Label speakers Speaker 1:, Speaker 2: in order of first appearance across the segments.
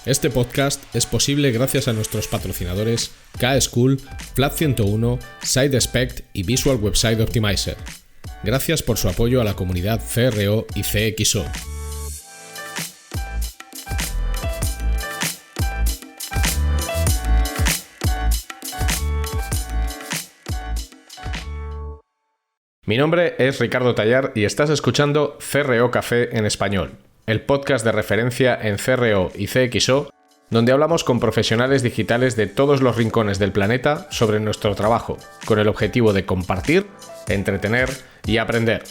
Speaker 1: Este podcast es posible gracias a nuestros patrocinadores K-School, Flat 101, SideSpect y Visual Website Optimizer. Gracias por su apoyo a la comunidad CRO y CXO. Mi nombre es Ricardo Tallar y estás escuchando CRO Café en Español, el podcast de referencia en CRO y CXO, donde hablamos con profesionales digitales de todos los rincones del planeta sobre nuestro trabajo, con el objetivo de compartir, entretener y aprender.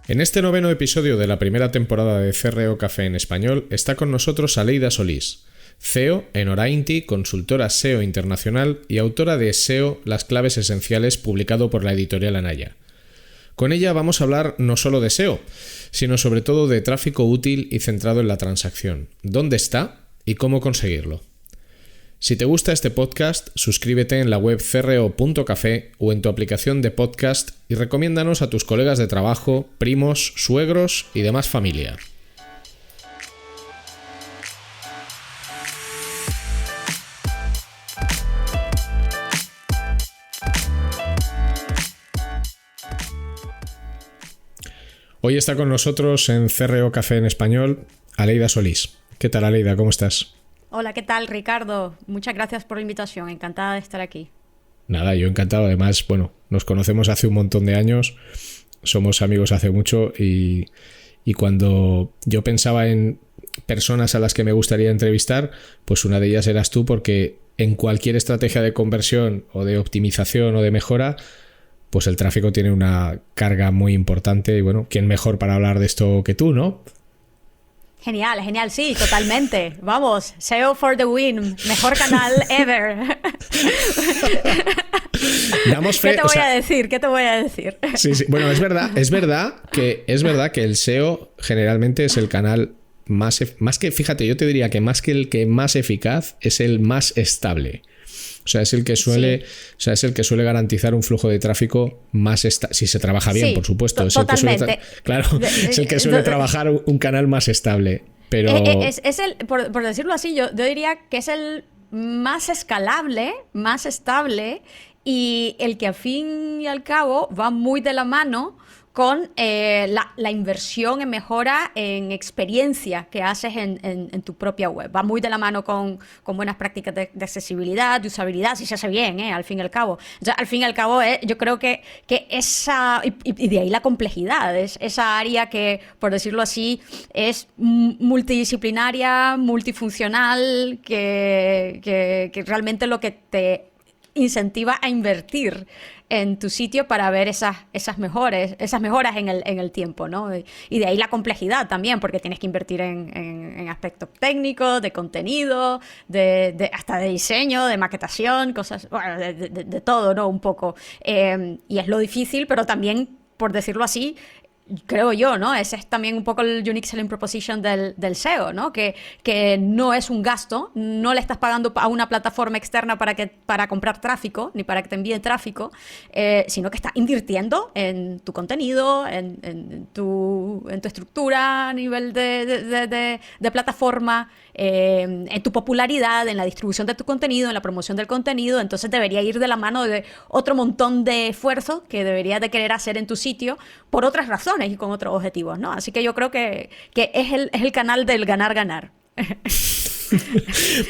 Speaker 1: En este noveno episodio de la primera temporada de CRO Café en Español está con nosotros Aleida Solís, CEO en Orainti, consultora SEO internacional y autora de SEO Las claves esenciales, publicado por la editorial Anaya. Con ella vamos a hablar no solo de SEO, sino sobre todo de tráfico útil y centrado en la transacción, dónde está y cómo conseguirlo. Si te gusta este podcast, suscríbete en la web cro.café o en tu aplicación de podcast y recomiéndanos a tus colegas de trabajo, primos, suegros y demás familia. Hoy está con nosotros en CRO Café en Español Aleida Solís. ¿Qué tal, Aleida? ¿Cómo estás?
Speaker 2: Hola, ¿qué tal, Ricardo? Muchas gracias por la invitación, encantada de estar aquí.
Speaker 1: Nada, yo encantado. Además, nos conocemos hace un montón de años, somos amigos hace mucho y cuando yo pensaba en personas a las que me gustaría entrevistar, pues una de ellas eras tú, porque en cualquier estrategia de conversión o de optimización o de mejora, pues el tráfico tiene una carga muy importante y ¿quién mejor para hablar de esto que tú, ¿no?
Speaker 2: Genial, sí, totalmente. Vamos, SEO for the win, mejor canal ever.
Speaker 1: Damos fe,
Speaker 2: ¿Qué te voy a decir?
Speaker 1: Sí. Bueno, es verdad que el SEO generalmente es el canal más que, fíjate, yo te diría que más que el que más eficaz, es el más estable. O sea, es el que suele, garantizar un flujo de tráfico más si se trabaja bien, por supuesto. Es
Speaker 2: totalmente.
Speaker 1: Es el que suele trabajar un canal más estable. Pero
Speaker 2: es el, por decirlo así, yo diría que es el más escalable, más estable y el que al fin y al cabo va muy de la mano con la inversión en mejora en experiencia que haces en tu propia web. Va muy de la mano con buenas prácticas de accesibilidad, de usabilidad, si se hace bien, al fin y al cabo. O sea, al fin y al cabo, yo creo que esa, y de ahí la complejidad, es esa área que, por decirlo así, es multidisciplinaria, multifuncional, que realmente lo que te incentiva a invertir en tu sitio para ver esas mejoras en el tiempo, ¿no? Y de ahí la complejidad también, porque tienes que invertir en aspectos técnicos, de contenido, hasta de diseño, de maquetación, cosas, de todo, ¿no? Un poco. Y es lo difícil, pero también, por decirlo así, creo yo, ¿no? Ese es también un poco el unique selling proposition del SEO, ¿no? Que no es un gasto, no le estás pagando a una plataforma externa para comprar tráfico, ni para que te envíe tráfico, sino que estás invirtiendo en tu contenido, en tu estructura a nivel de plataforma, en tu popularidad, en la distribución de tu contenido, en la promoción del contenido. Entonces debería ir de la mano de otro montón de esfuerzo que deberías de querer hacer en tu sitio por otras razones y con otros objetivos, ¿no? Así que yo creo que es el canal del ganar-ganar.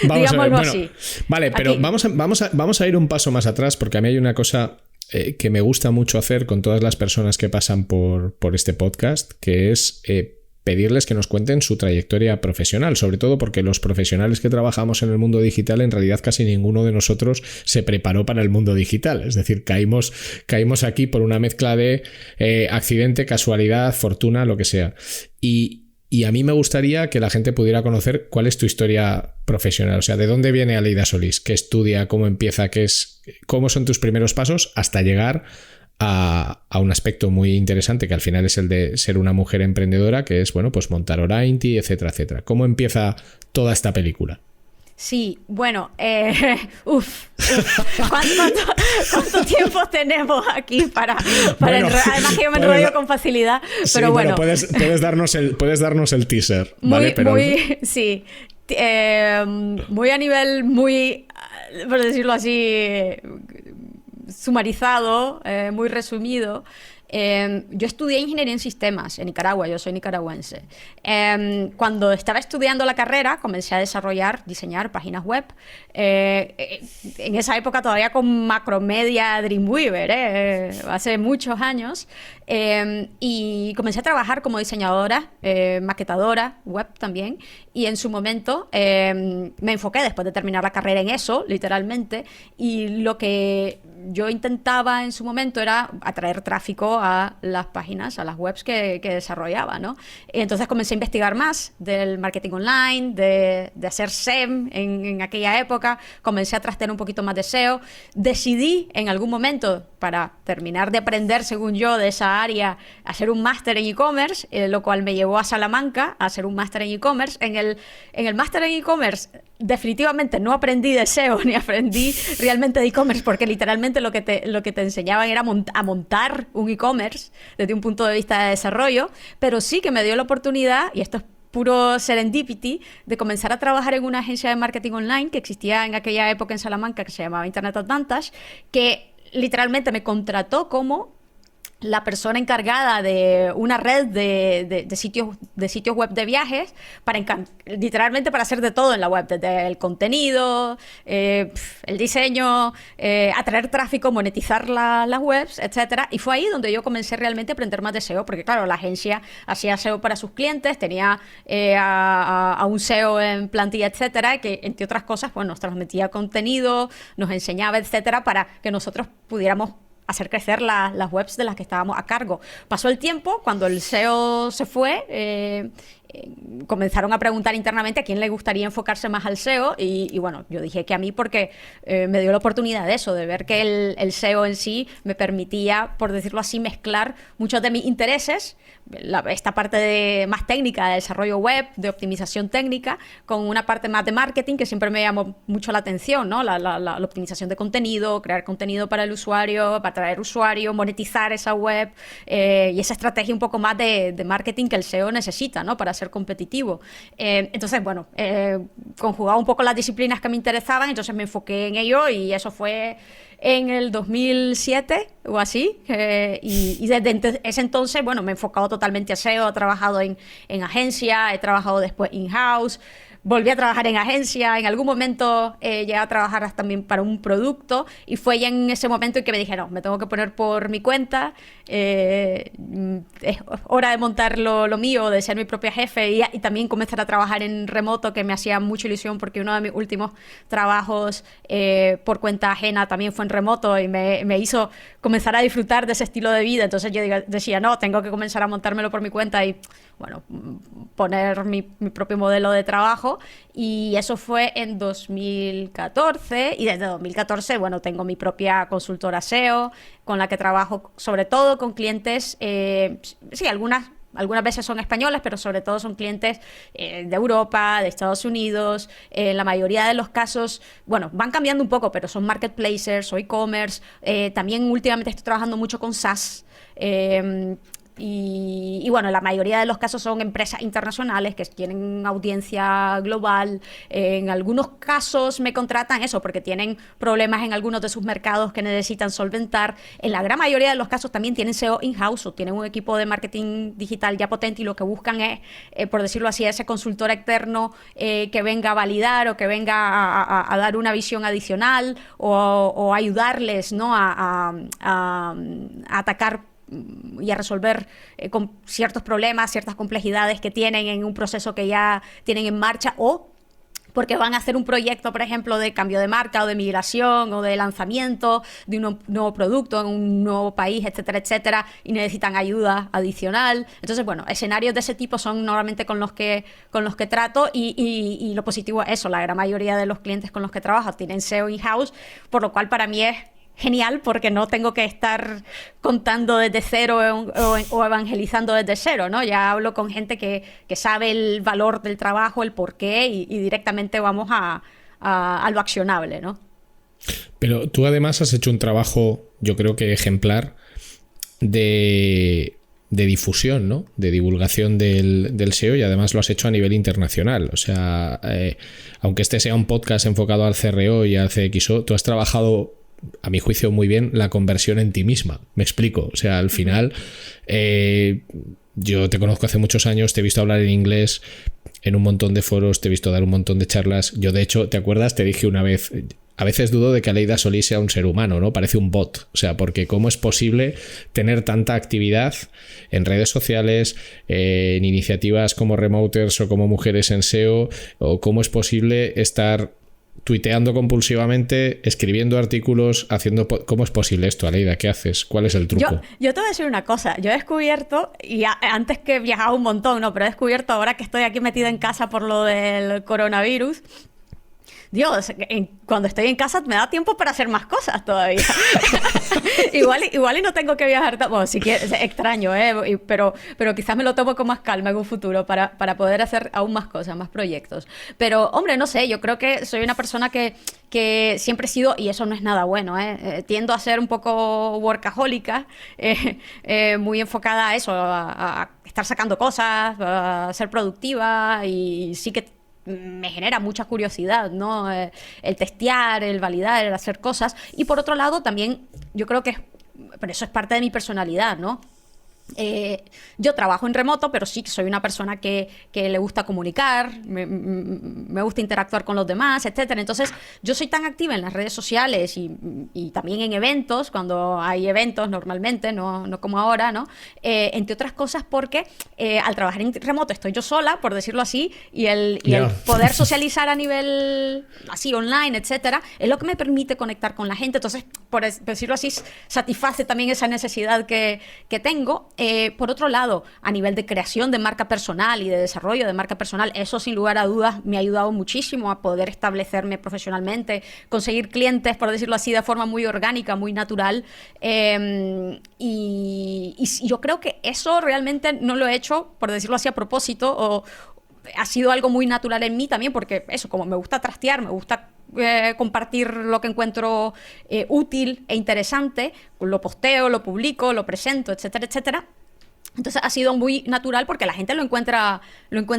Speaker 2: Digámoslo así.
Speaker 1: Vale, pero vamos a ir un paso más atrás, porque a mí hay una cosa que me gusta mucho hacer con todas las personas que pasan por este podcast, que es pedirles que nos cuenten su trayectoria profesional, sobre todo porque los profesionales que trabajamos en el mundo digital, en realidad casi ninguno de nosotros se preparó para el mundo digital. Es decir, caímos aquí por una mezcla de accidente, casualidad, fortuna, lo que sea. Y a mí me gustaría que la gente pudiera conocer cuál es tu historia profesional. O sea, ¿de dónde viene Aleida Solís? ¿Qué estudia? ¿Cómo empieza? ¿Cómo son tus primeros pasos hasta llegar a un aspecto muy interesante, que al final es el de ser una mujer emprendedora, que es, pues montar Orainti, etcétera, etcétera? ¿Cómo empieza toda esta película?
Speaker 2: Sí, bueno, ¿cuánto tiempo tenemos aquí para
Speaker 1: Bueno,
Speaker 2: además que yo me enrollo con facilidad,
Speaker 1: sí,
Speaker 2: pero bueno.
Speaker 1: Puedes darnos el teaser, ¿vale?
Speaker 2: Sí, muy a nivel, por decirlo así, sumarizado, muy resumido. Yo estudié ingeniería en sistemas en Nicaragua, yo soy nicaragüense. Cuando estaba estudiando la carrera, comencé a diseñar páginas web. En esa época todavía con Macromedia Dreamweaver, hace muchos años. Y comencé a trabajar como diseñadora, maquetadora web también. Y en su momento me enfoqué después de terminar la carrera en eso, literalmente. Y lo que yo intentaba en su momento era atraer tráfico a las páginas, a las webs que desarrollaba, ¿no? Y entonces comencé a investigar más del marketing online, de hacer SEM en aquella época, comencé a trastear un poquito más de SEO, decidí en algún momento, para terminar de aprender, según yo, de esa área, hacer un máster en e-commerce, lo cual me llevó a Salamanca a hacer un máster en e-commerce. En el máster en e-commerce definitivamente no aprendí de SEO ni aprendí realmente de e-commerce, porque literalmente lo que te enseñaban era a montar un e-commerce desde un punto de vista de desarrollo, pero sí que me dio la oportunidad, y esto es puro serendipity, de comenzar a trabajar en una agencia de marketing online que existía en aquella época en Salamanca, que se llamaba Internet Advantage, que literalmente me contrató como la persona encargada de una red de sitios web de viajes, literalmente para hacer de todo en la web, desde el contenido, el diseño, atraer tráfico, monetizar las webs, etcétera. Y fue ahí donde yo comencé realmente a aprender más de SEO, porque claro, la agencia hacía SEO para sus clientes, tenía a un SEO en plantilla, etcétera, que entre otras cosas pues nos transmitía contenido, nos enseñaba, etcétera, para que nosotros pudiéramos hacer crecer las webs de las que estábamos a cargo. Pasó el tiempo, cuando el SEO se fue, comenzaron a preguntar internamente a quién le gustaría enfocarse más al SEO y bueno, yo dije que a mí, porque me dio la oportunidad de eso, de ver que el SEO en sí me permitía, por decirlo así, mezclar muchos de mis intereses, esta parte más técnica de desarrollo web, de optimización técnica, con una parte más de marketing que siempre me llamó mucho la atención, ¿no? La optimización de contenido, crear contenido para el usuario, para atraer usuarios, monetizar esa web, y esa estrategia un poco más de marketing que el SEO necesita, ¿no? Para ser competitivo. Entonces, bueno, conjugaba un poco las disciplinas que me interesaban, entonces me enfoqué en ello, y eso fue en el 2007 o así, y desde ese entonces, bueno, me he enfocado totalmente a SEO, he trabajado en agencia, he trabajado después in-house, volví a trabajar en agencia, en algún momento llegué a trabajar también para un producto, y fue ya en ese momento en que me dije, no, me tengo que poner por mi cuenta, es hora de montar lo mío, de ser mi propia jefe, y también comenzar a trabajar en remoto, que me hacía mucha ilusión, porque uno de mis últimos trabajos por cuenta ajena también fue en remoto, y me hizo comenzar a disfrutar de ese estilo de vida. Entonces yo decía, no, tengo que comenzar a montármelo por mi cuenta y, bueno, poner mi propio modelo de trabajo. Y eso fue en 2014, y desde 2014, bueno, tengo mi propia consultora SEO con la que trabajo sobre todo con clientes, sí, algunas veces son españolas, pero sobre todo son clientes de Europa, de Estados Unidos. La mayoría de los casos, bueno, van cambiando un poco, pero son marketplaces o e-commerce. También últimamente estoy trabajando mucho con SaaS. Y bueno, la mayoría de los casos son empresas internacionales que tienen audiencia global. En algunos casos me contratan eso porque tienen problemas en algunos de sus mercados que necesitan solventar. En la gran mayoría de los casos también tienen SEO in-house o tienen un equipo de marketing digital ya potente, y lo que buscan es, por decirlo así, ese consultor externo que venga a validar o que venga a dar una visión adicional o ayudarles, ¿no? a atacar y a resolver con ciertos problemas, ciertas complejidades que tienen en un proceso que ya tienen en marcha, o porque van a hacer un proyecto, por ejemplo, de cambio de marca o de migración o de lanzamiento de un nuevo producto en un nuevo país, etcétera, etcétera, y necesitan ayuda adicional. Entonces, bueno, escenarios de ese tipo son normalmente con los que trato, y lo positivo es eso, la gran mayoría de los clientes con los que trabajo tienen SEO in-house, por lo cual para mí es genial, porque no tengo que estar contando desde cero o evangelizando desde cero, ¿no? Ya hablo con gente que sabe el valor del trabajo, el porqué, y directamente vamos a a lo accionable, ¿no?
Speaker 1: Pero tú además has hecho un trabajo, yo creo que ejemplar, de difusión, ¿no? De divulgación del SEO, y además lo has hecho a nivel internacional. O sea, aunque este sea un podcast enfocado al CRO y al CXO, tú has trabajado, a mi juicio, muy bien la conversión en ti misma. Me explico. O sea, al final, yo te conozco hace muchos años, te he visto hablar en inglés en un montón de foros, te he visto dar un montón de charlas. Yo, de hecho, ¿te acuerdas? Te dije una vez... A veces dudo de que Aleida Solís sea un ser humano, ¿no? Parece un bot. O sea, porque ¿cómo es posible tener tanta actividad en redes sociales, en iniciativas como Remoters o como Mujeres en SEO? ¿O cómo es posible estar tuiteando compulsivamente, escribiendo artículos, haciendo... ¿Cómo es posible esto, Aleida? ¿Qué haces? ¿Cuál es el truco?
Speaker 2: Yo te voy a decir una cosa. Yo he descubierto, y antes que viajaba un montón, ¿no? Pero he descubierto ahora que estoy aquí metida en casa por lo del coronavirus... Dios, cuando estoy en casa me da tiempo para hacer más cosas todavía. igual y no tengo que viajar. Bueno, sí que es extraño, pero quizás me lo tomo con más calma en un futuro para poder hacer aún más cosas, más proyectos. Pero, hombre, no sé, yo creo que soy una persona que siempre he sido, y eso no es nada bueno, tiendo a ser un poco workahólica, muy enfocada a eso, a estar sacando cosas, a ser productiva, y sí que me genera mucha curiosidad, ¿no? El testear, el validar, el hacer cosas. Y por otro lado, también yo creo que pero eso es parte de mi personalidad, ¿no? Yo trabajo en remoto, pero sí que soy una persona que le gusta comunicar, me gusta interactuar con los demás, etcétera. Entonces, yo soy tan activa en las redes sociales y también en eventos, cuando hay eventos normalmente, no como ahora, ¿no? Entre otras cosas porque al trabajar en remoto estoy yo sola, por decirlo así, y el poder socializar a nivel así online, etcétera, es lo que me permite conectar con la gente. Entonces, por decirlo así, satisface también esa necesidad que tengo. Por otro lado, a nivel de creación de marca personal y de desarrollo de marca personal, eso sin lugar a dudas me ha ayudado muchísimo a poder establecerme profesionalmente, conseguir clientes, por decirlo así, de forma muy orgánica, muy natural. Y yo creo que eso realmente no lo he hecho, por decirlo así, a propósito, o ha sido algo muy natural en mí también, porque eso, como me gusta trastear, me gusta compartir lo que encuentro útil e interesante, lo posteo, lo publico, lo presento, etcétera, etcétera. Entonces ha sido muy natural porque la gente lo encuentra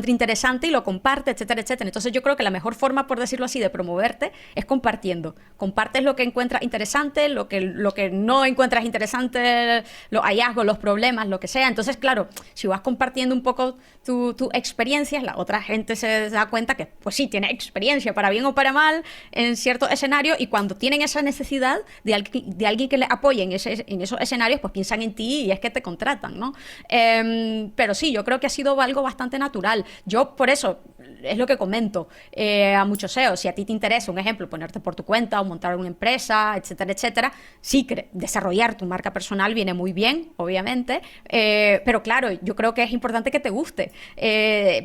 Speaker 2: interesante y lo comparte, etcétera, etcétera. Entonces yo creo que la mejor forma, por decirlo así, de promoverte es compartiendo. Compartes lo que encuentras interesante, lo que no encuentras interesante, los hallazgos, los problemas, lo que sea. Entonces, claro, si vas compartiendo un poco tu experiencias, la otra gente se da cuenta que, pues sí, tiene experiencia, para bien o para mal, en ciertos escenarios, y cuando tienen esa necesidad de alguien que les apoye en esos escenarios, pues piensan en ti y es que te contratan, ¿no? Pero sí, yo creo que ha sido algo bastante natural. Yo, por eso, es lo que comento a muchos SEOs. Si a ti te interesa, un ejemplo, ponerte por tu cuenta o montar una empresa, etcétera, etcétera, sí, desarrollar tu marca personal viene muy bien, obviamente, pero claro, yo creo que es importante que te guste.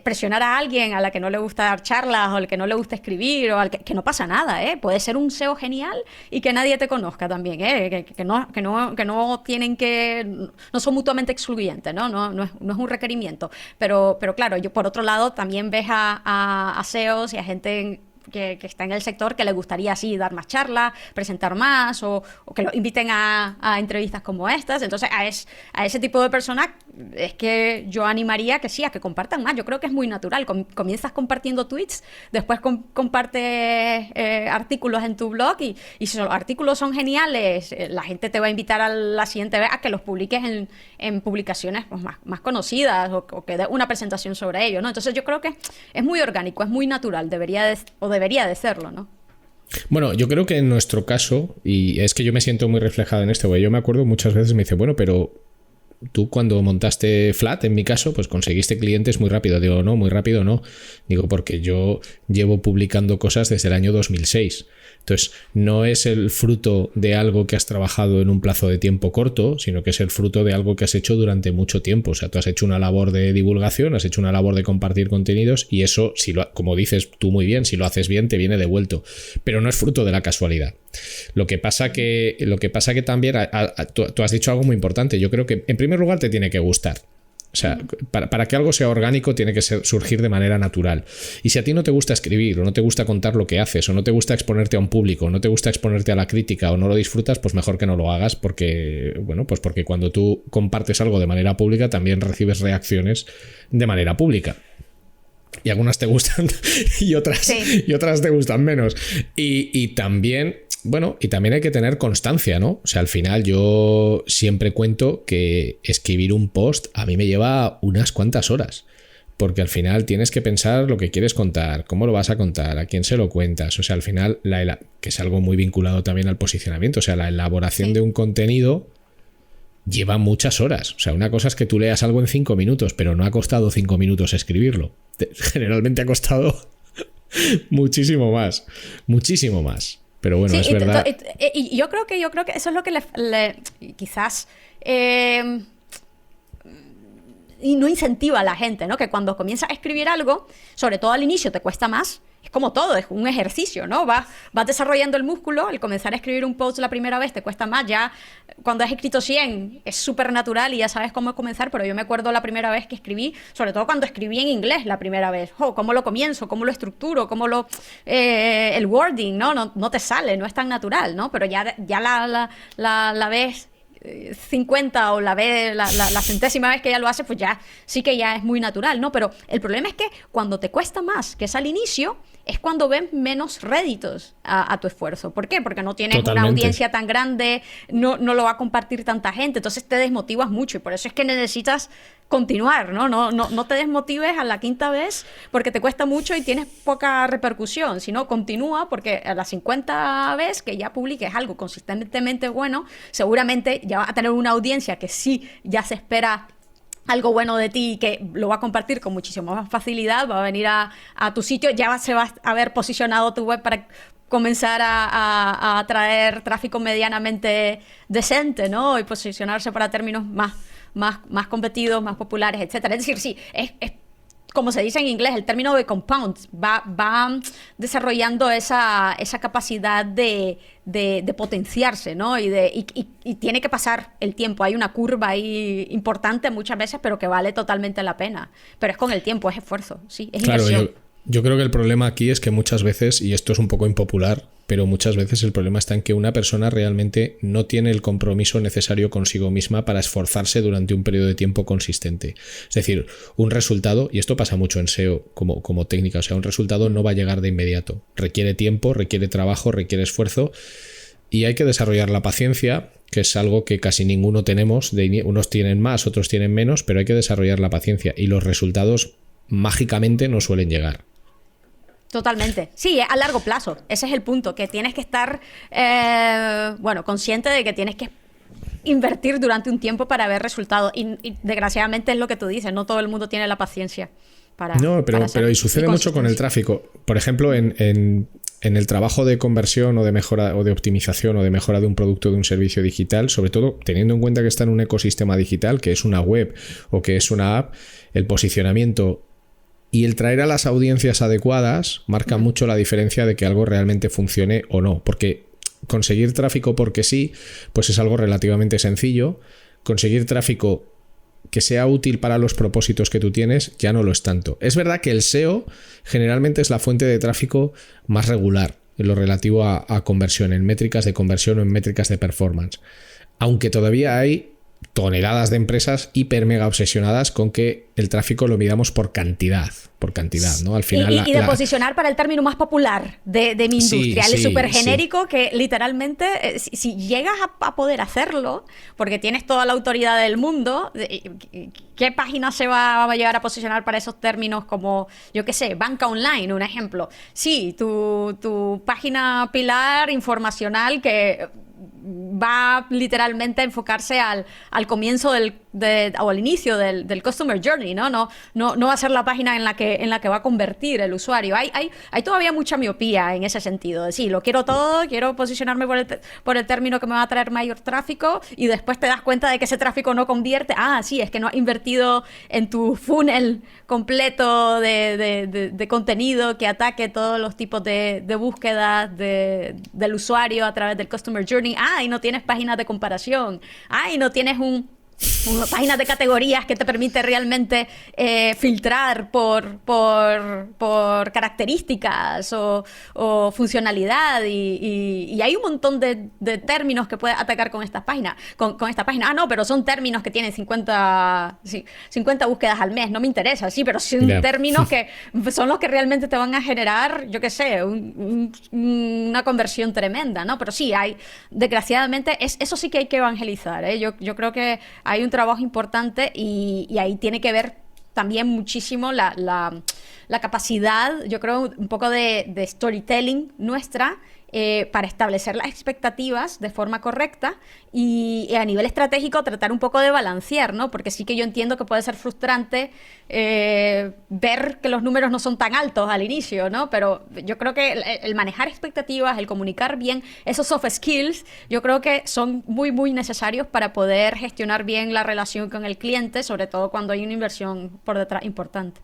Speaker 2: Presionar a alguien a la que no le gusta dar charlas o al que no le gusta escribir o al que no pasa nada, puede ser un SEO genial y que nadie te conozca también, que no tienen no son mutuamente excluyentes, no es un requerimiento, pero claro, yo por otro lado también ves a SEOs y a gente que está en el sector que le gustaría así dar más charlas, presentar más o que lo inviten a entrevistas como estas. Entonces a ese tipo de personas es que yo animaría que sí, a que compartan más. Yo creo que es muy natural. Comienzas compartiendo tweets, después compartes artículos en tu blog y si los artículos son geniales, la gente te va a invitar a la siguiente vez a que los publiques en publicaciones pues, más conocidas o que des una presentación sobre ello, ¿no? Entonces yo creo que es muy orgánico, es muy natural, debería de serlo, ¿no?
Speaker 1: Bueno, yo creo que en nuestro caso, y es que yo me siento muy reflejado en esto, porque yo me acuerdo muchas veces me dice, bueno, pero tú cuando montaste Flat, en mi caso, pues conseguiste clientes muy rápido. Digo, no, muy rápido no. Digo, porque yo llevo publicando cosas desde el año 2006. Entonces, no es el fruto de algo que has trabajado en un plazo de tiempo corto, sino que es el fruto de algo que has hecho durante mucho tiempo. O sea, tú has hecho una labor de divulgación, has hecho una labor de compartir contenidos y eso, como dices tú muy bien, si lo haces bien, te viene devuelto. Pero no es fruto de la casualidad. Lo que pasa que también, tú has dicho algo muy importante. Yo creo que, en primer lugar, te tiene que gustar. O sea, para que algo sea orgánico tiene que surgir de manera natural. Y si a ti no te gusta escribir, o no te gusta contar lo que haces, o no te gusta exponerte a un público, o no te gusta exponerte a la crítica, o no lo disfrutas, pues mejor que no lo hagas, porque, bueno, pues porque cuando tú compartes algo de manera pública también recibes reacciones de manera pública. Y algunas te gustan y otras te gustan menos. Y también, bueno, y también hay que tener constancia, ¿no? O sea, al final yo siempre cuento que escribir un post a mí me lleva unas cuantas horas. Porque al final tienes que pensar lo que quieres contar, cómo lo vas a contar, a quién se lo cuentas. O sea, al final, que es algo muy vinculado también al posicionamiento. O sea, la elaboración de un contenido lleva muchas horas. O sea, una cosa es que tú leas algo en 5 minutos, pero no ha costado 5 minutos escribirlo. Generalmente ha costado muchísimo más. Muchísimo más. Pero bueno, es verdad.
Speaker 2: Y yo creo que eso es lo que quizás y no incentiva a la gente, ¿no? Que cuando comienzas a escribir algo, sobre todo al inicio, te cuesta más. Es como todo, es un ejercicio, ¿no? Vas desarrollando el músculo, el comenzar a escribir un post la primera vez te cuesta más. Ya cuando has escrito 100 es súper natural y ya sabes cómo comenzar, pero yo me acuerdo la primera vez que escribí, sobre todo cuando escribí en inglés la primera vez. ¿Cómo lo comienzo? ¿Cómo lo estructuro? ¿Cómo el wording? No te sale, no es tan natural, ¿no? Pero ya la vez 50 o la centésima vez que ya lo haces, pues ya sí que ya es muy natural, ¿no? Pero el problema es que cuando te cuesta más, que es al inicio, es cuando ves menos réditos a tu esfuerzo. ¿Por qué? Porque no tienes una audiencia tan grande, no lo va a compartir tanta gente, entonces te desmotivas mucho y por eso es que necesitas continuar, ¿no? No te desmotives a la 5ª vez porque te cuesta mucho y tienes poca repercusión, sino continúa porque a la 50 vez que ya publiques algo consistentemente bueno, seguramente ya vas a tener una audiencia que sí ya se espera algo bueno de ti y que lo va a compartir con muchísima más facilidad, va a venir a tu sitio, ya se va a haber posicionado tu web para comenzar a atraer tráfico medianamente decente, ¿no? Y posicionarse para términos más competidos, más populares, etcétera. Es decir, sí, es como se dice en inglés, el término de compound va desarrollando esa capacidad de potenciarse, ¿no? Y tiene que pasar el tiempo. Hay una curva ahí importante muchas veces, pero que vale totalmente la pena. Pero es con el tiempo, es esfuerzo, sí, es inversión.
Speaker 1: Yo creo que el problema aquí es que muchas veces, y esto es un poco impopular, pero muchas veces el problema está en que una persona realmente no tiene el compromiso necesario consigo misma para esforzarse durante un periodo de tiempo consistente. Es decir, un resultado, y esto pasa mucho en SEO como técnica, o sea, un resultado no va a llegar de inmediato. Requiere tiempo, requiere trabajo, requiere esfuerzo y hay que desarrollar la paciencia, que es algo que casi ninguno tenemos. Unos tienen más, otros tienen menos, pero hay que desarrollar la paciencia y los resultados mágicamente no suelen llegar.
Speaker 2: Totalmente. Sí, a largo plazo. Ese es el punto, que tienes que estar consciente de que tienes que invertir durante un tiempo para ver resultados. Y desgraciadamente es lo que tú dices, no todo el mundo tiene la paciencia para... No,
Speaker 1: pero y sucede mucho con el tráfico. Por ejemplo, en el trabajo de conversión o de mejora o de optimización o de mejora de un producto o de un servicio digital, sobre todo teniendo en cuenta que está en un ecosistema digital, que es una web o que es una app, el posicionamiento y el traer a las audiencias adecuadas marca mucho la diferencia de que algo realmente funcione o no, porque conseguir tráfico porque sí, pues es algo relativamente sencillo. Conseguir tráfico que sea útil para los propósitos que tú tienes ya no lo es tanto. Es verdad que el SEO generalmente es la fuente de tráfico más regular en lo relativo a conversión, en métricas de conversión o en métricas de performance, aunque todavía hay toneladas de empresas hiper mega obsesionadas con que el tráfico lo midamos por cantidad, ¿no? Al final
Speaker 2: y de posicionar para el término más popular de mi industria, el súper genérico que literalmente, si llegas a poder hacerlo, porque tienes toda la autoridad del mundo, ¿qué página se va a llegar a posicionar para esos términos como, yo qué sé, banca online, un ejemplo? Sí, tu página pilar informacional que va literalmente a enfocarse al comienzo o al inicio del customer journey, ¿no? No va a ser la página en la que va a convertir el usuario. Hay todavía mucha miopía en ese sentido. Sí, lo quiero todo, quiero posicionarme por el término que me va a traer mayor tráfico y después te das cuenta de que ese tráfico no convierte. Ah, sí, es que no has invertido en tu funnel completo de contenido que ataque todos los tipos de búsquedas del usuario a través del customer journey. Y no tienes páginas de comparación. Y no tienes páginas de categorías que te permite realmente filtrar por características o funcionalidad y hay un montón de términos que puedes atacar con estas páginas. Con esta página, no, pero son términos que tienen 50 búsquedas al mes, no me interesa, sí, pero son términos que son los que realmente te van a generar, yo qué sé, una conversión tremenda, ¿no? Pero sí, desgraciadamente, eso sí que hay que evangelizar, ¿eh? Yo creo que hay un trabajo importante y ahí tiene que ver también muchísimo la capacidad, yo creo, un poco de storytelling nuestra para establecer las expectativas de forma correcta y a nivel estratégico tratar un poco de balancear, ¿no? Porque sí que yo entiendo que puede ser frustrante ver que los números no son tan altos al inicio, ¿no? Pero yo creo que el manejar expectativas, el comunicar bien, esos soft skills, yo creo que son muy, muy necesarios para poder gestionar bien la relación con el cliente, sobre todo cuando hay una inversión por detrás importante.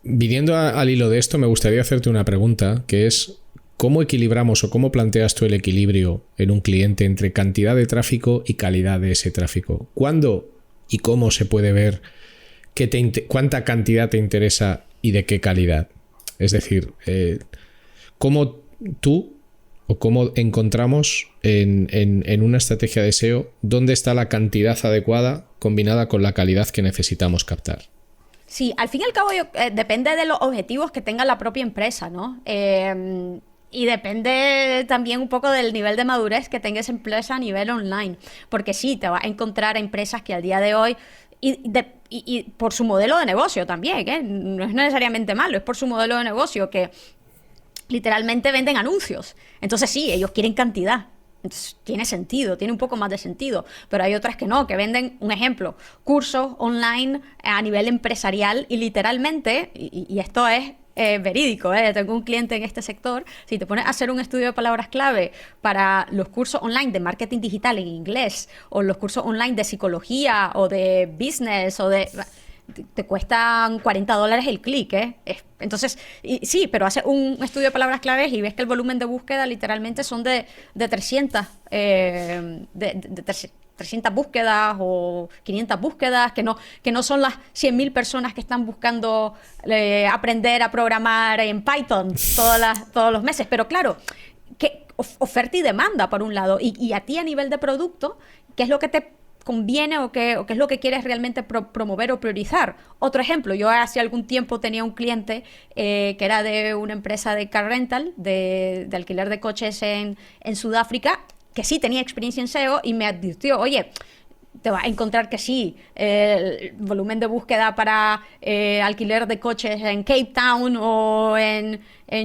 Speaker 1: Viniendo al hilo de esto, me gustaría hacerte una pregunta, que es: ¿cómo equilibramos o cómo planteas tú el equilibrio en un cliente entre cantidad de tráfico y calidad de ese tráfico? ¿Cuándo y cómo se puede ver cuánta cantidad te interesa y de qué calidad? Es decir, ¿cómo tú o cómo encontramos en una estrategia de SEO dónde está la cantidad adecuada combinada con la calidad que necesitamos captar?
Speaker 2: Sí, al fin y al cabo depende de los objetivos que tenga la propia empresa, ¿no? Y depende también un poco del nivel de madurez que tenga esa empresa a nivel online. Porque sí, te vas a encontrar empresas que al día de hoy, y por su modelo de negocio también, ¿eh? No es necesariamente malo, es por su modelo de negocio que literalmente venden anuncios. Entonces sí, ellos quieren cantidad. Entonces, tiene sentido, tiene un poco más de sentido, pero hay otras que no, que venden, un ejemplo, cursos online a nivel empresarial y literalmente, y esto es verídico, tengo un cliente en este sector, si te pones a hacer un estudio de palabras clave para los cursos online de marketing digital en inglés o los cursos online de psicología o de business o te cuestan $40 el clic, ¿eh? Entonces, sí, pero haces un estudio de palabras claves y ves que el volumen de búsqueda literalmente son de 300, 300 búsquedas o 500 búsquedas, que no son las 100.000 personas que están buscando aprender a programar en Python todos los meses. Pero claro, que oferta y demanda por un lado, y a ti a nivel de producto, ¿qué es lo que te conviene o qué es lo que quieres realmente promover o priorizar? Otro ejemplo, yo hace algún tiempo tenía un cliente que era de una empresa de car rental, de alquiler de coches en Sudáfrica, que sí tenía experiencia en SEO y me advirtió, oye, te vas a encontrar que sí, el volumen de búsqueda para alquiler de coches en Cape Town o en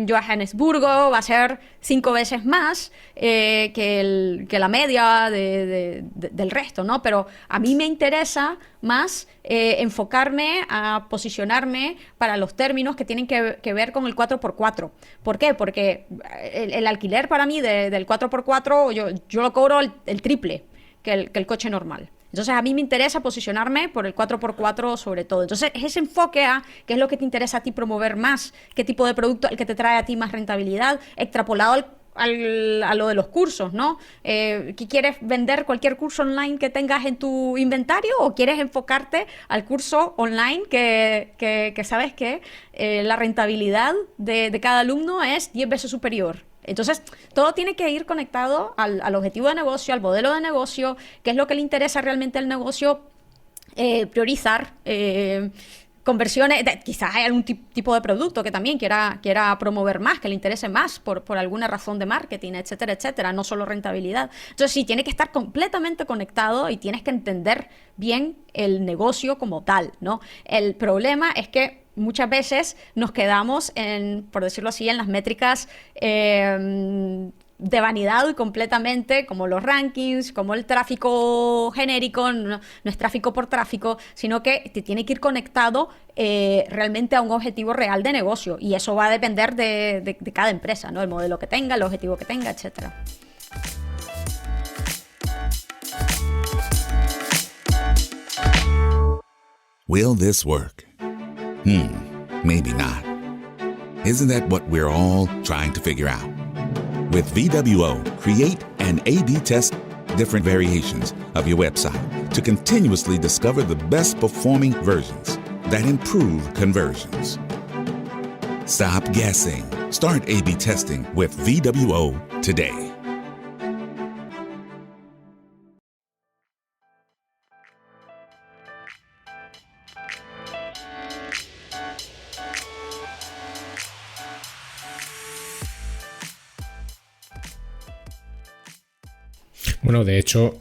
Speaker 2: Johannesburgo va a ser 5 veces más que la media del resto, ¿no? Pero a mí me interesa más enfocarme a posicionarme para los términos que tienen que ver con el 4x4. ¿Por qué? Porque el alquiler para mí del 4x4 yo lo cobro el triple que el coche normal. Entonces, a mí me interesa posicionarme por el 4x4 sobre todo. Entonces, es ese enfoque a qué es lo que te interesa a ti promover más, qué tipo de producto el que te trae a ti más rentabilidad, extrapolado a lo de los cursos, ¿no? ¿Qué quieres vender? ¿Cualquier curso online que tengas en tu inventario o quieres enfocarte al curso online que sabes que la rentabilidad de cada alumno es 10 veces superior? Entonces, todo tiene que ir conectado al objetivo de negocio, al modelo de negocio, qué es lo que le interesa realmente al negocio, priorizar conversiones. Quizás hay algún tipo de producto que también quiera promover más, que le interese más por alguna razón de marketing, etcétera, etcétera, no solo rentabilidad. Entonces, sí, tiene que estar completamente conectado y tienes que entender bien el negocio como tal, ¿no? El problema es que muchas veces nos quedamos por decirlo así, en las métricas de vanidad completamente, como los rankings, como el tráfico genérico, no es tráfico por tráfico, sino que te tiene que ir conectado realmente a un objetivo real de negocio, y eso va a depender de cada empresa, ¿no? El modelo que tenga, el objetivo que tenga, etcétera.
Speaker 3: Will this work? Maybe not. Isn't that what we're all trying to figure out? With VWO, create and A/B test different variations of your website to continuously discover the best performing versions that improve conversions. Stop guessing. Start A/B testing with VWO today.
Speaker 1: Bueno, de hecho,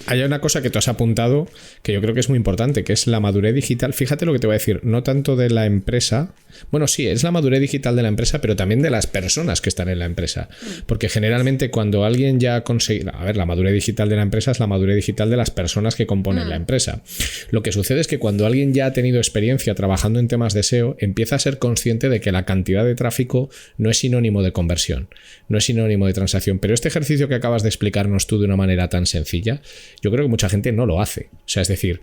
Speaker 1: hay una cosa que tú has apuntado que yo creo que es muy importante, que es la madurez digital. Fíjate lo que te voy a decir, no tanto de la empresa. Bueno, sí, es la madurez digital de la empresa, pero también de las personas que están en la empresa. Porque generalmente cuando alguien ya ha conseguido... A ver, la madurez digital de la empresa es la madurez digital de las personas que componen la empresa. Lo que sucede es que cuando alguien ya ha tenido experiencia trabajando en temas de SEO, empieza a ser consciente de que la cantidad de tráfico no es sinónimo de conversión, no es sinónimo de transacción. Pero este ejercicio que acabas de explicarnos tú de una manera tan sencilla, yo creo que mucha gente no lo hace. O sea, es decir,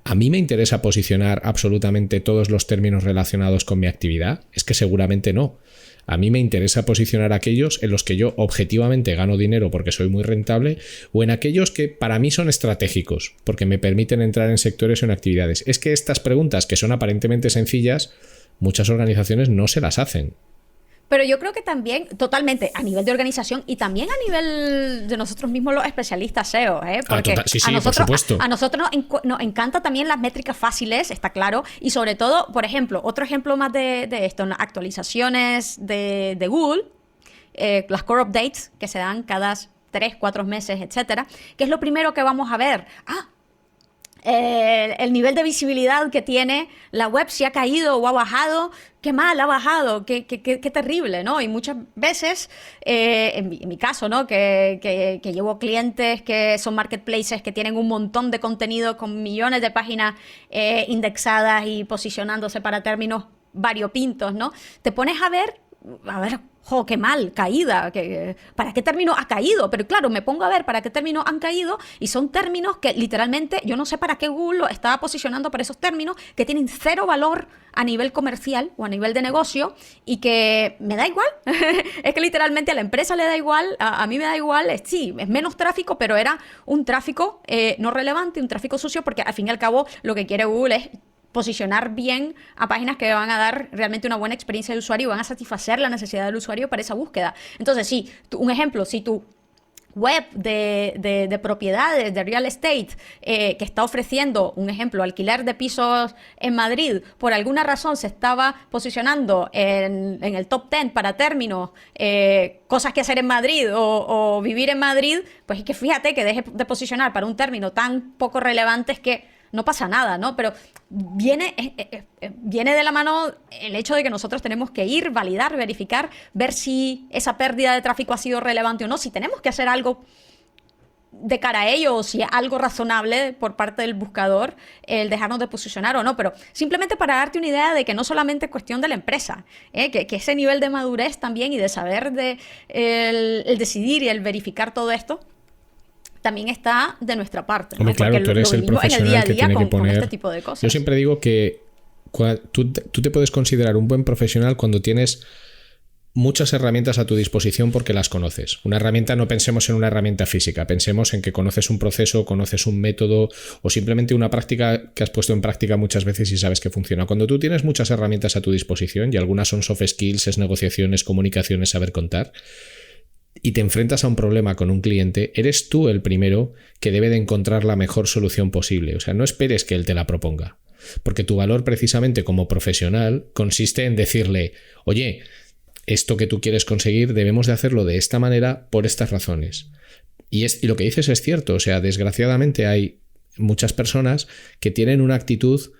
Speaker 1: ¿a mí me interesa posicionar absolutamente todos los términos relacionados con mi actividad? Es que seguramente no. A mí me interesa posicionar aquellos en los que yo objetivamente gano dinero porque soy muy rentable, o en aquellos que para mí son estratégicos porque me permiten entrar en sectores o en actividades. Es que estas preguntas, que son aparentemente sencillas, muchas organizaciones no se las hacen.
Speaker 2: Pero yo creo que también, totalmente, a nivel de organización y también a nivel de nosotros mismos los especialistas SEO, ¿eh? Porque
Speaker 1: Sí,
Speaker 2: a nosotros,
Speaker 1: por supuesto.
Speaker 2: A nosotros nos encanta también las métricas fáciles, está claro, y sobre todo, por ejemplo, otro ejemplo más de esto, las actualizaciones de Google, las core updates que se dan cada 3, 4 meses, etcétera, que es lo primero que vamos a ver. El nivel de visibilidad que tiene la web, si ha caído o ha bajado, qué mal ha bajado, qué terrible, ¿no? Y muchas veces, en mi caso, ¿no? Que llevo clientes que son marketplaces que tienen un montón de contenido con millones de páginas indexadas y posicionándose para términos variopintos, ¿no? Te pones a ver, qué mal, caída, ¿para qué término ha caído? Pero claro, me pongo a ver para qué términos han caído y son términos que literalmente yo no sé para qué Google lo estaba posicionando para esos términos que tienen cero valor a nivel comercial o a nivel de negocio y que me da igual. Es que literalmente a la empresa le da igual, a mí me da igual, sí, es menos tráfico, pero era un tráfico no relevante, un tráfico sucio, porque al fin y al cabo lo que quiere Google es posicionar bien a páginas que van a dar realmente una buena experiencia de usuario y van a satisfacer la necesidad del usuario para esa búsqueda. Entonces, sí, un ejemplo, si tu web de propiedades, de real estate, que está ofreciendo, un ejemplo, alquiler de pisos en Madrid, por alguna razón se estaba posicionando en el top 10 para términos, cosas que hacer en Madrid o vivir en Madrid, pues es que fíjate que deje de posicionar para un término tan poco relevante, es que no pasa nada, ¿no? Pero viene de la mano el hecho de que nosotros tenemos que ir, validar, verificar, ver si esa pérdida de tráfico ha sido relevante o no, si tenemos que hacer algo de cara a ello, o si es algo razonable por parte del buscador el dejarnos de posicionar o no, pero simplemente para darte una idea de que no solamente es cuestión de la empresa, que ese nivel de madurez también y de saber el decidir y el verificar todo esto también está de nuestra parte, ¿no?
Speaker 1: Hombre, claro,
Speaker 2: porque
Speaker 1: tú eres el profesional que tiene que poner...
Speaker 2: con este tipo de cosas.
Speaker 1: Yo siempre digo que tú te puedes considerar un buen profesional cuando tienes muchas herramientas a tu disposición porque las conoces. Una herramienta, no pensemos en una herramienta física, pensemos en que conoces un proceso, conoces un método o simplemente una práctica que has puesto en práctica muchas veces y sabes que funciona. Cuando tú tienes muchas herramientas a tu disposición, y algunas son soft skills, es negociaciones, comunicaciones, saber contar, y te enfrentas a un problema con un cliente, eres tú el primero que debe de encontrar la mejor solución posible. O sea, no esperes que él te la proponga, porque tu valor precisamente como profesional consiste en decirle, oye, esto que tú quieres conseguir debemos de hacerlo de esta manera por estas razones. Y lo que dices es cierto, o sea, desgraciadamente hay muchas personas que tienen una actitud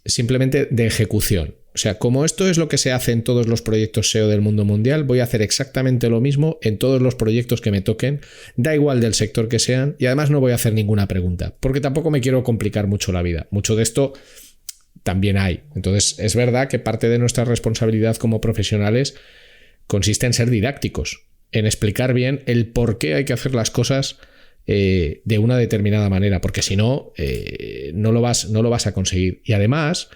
Speaker 1: simplemente de ejecución. O sea, como esto es lo que se hace en todos los proyectos SEO del mundo mundial, voy a hacer exactamente lo mismo en todos los proyectos que me toquen, da igual del sector que sean, y además no voy a hacer ninguna pregunta, porque tampoco me quiero complicar mucho la vida. Mucho de esto también hay. Entonces, es verdad que parte de nuestra responsabilidad como profesionales consiste en ser didácticos, en explicar bien el por qué hay que hacer las cosas de una determinada manera, porque si no, no lo vas a conseguir. Y además,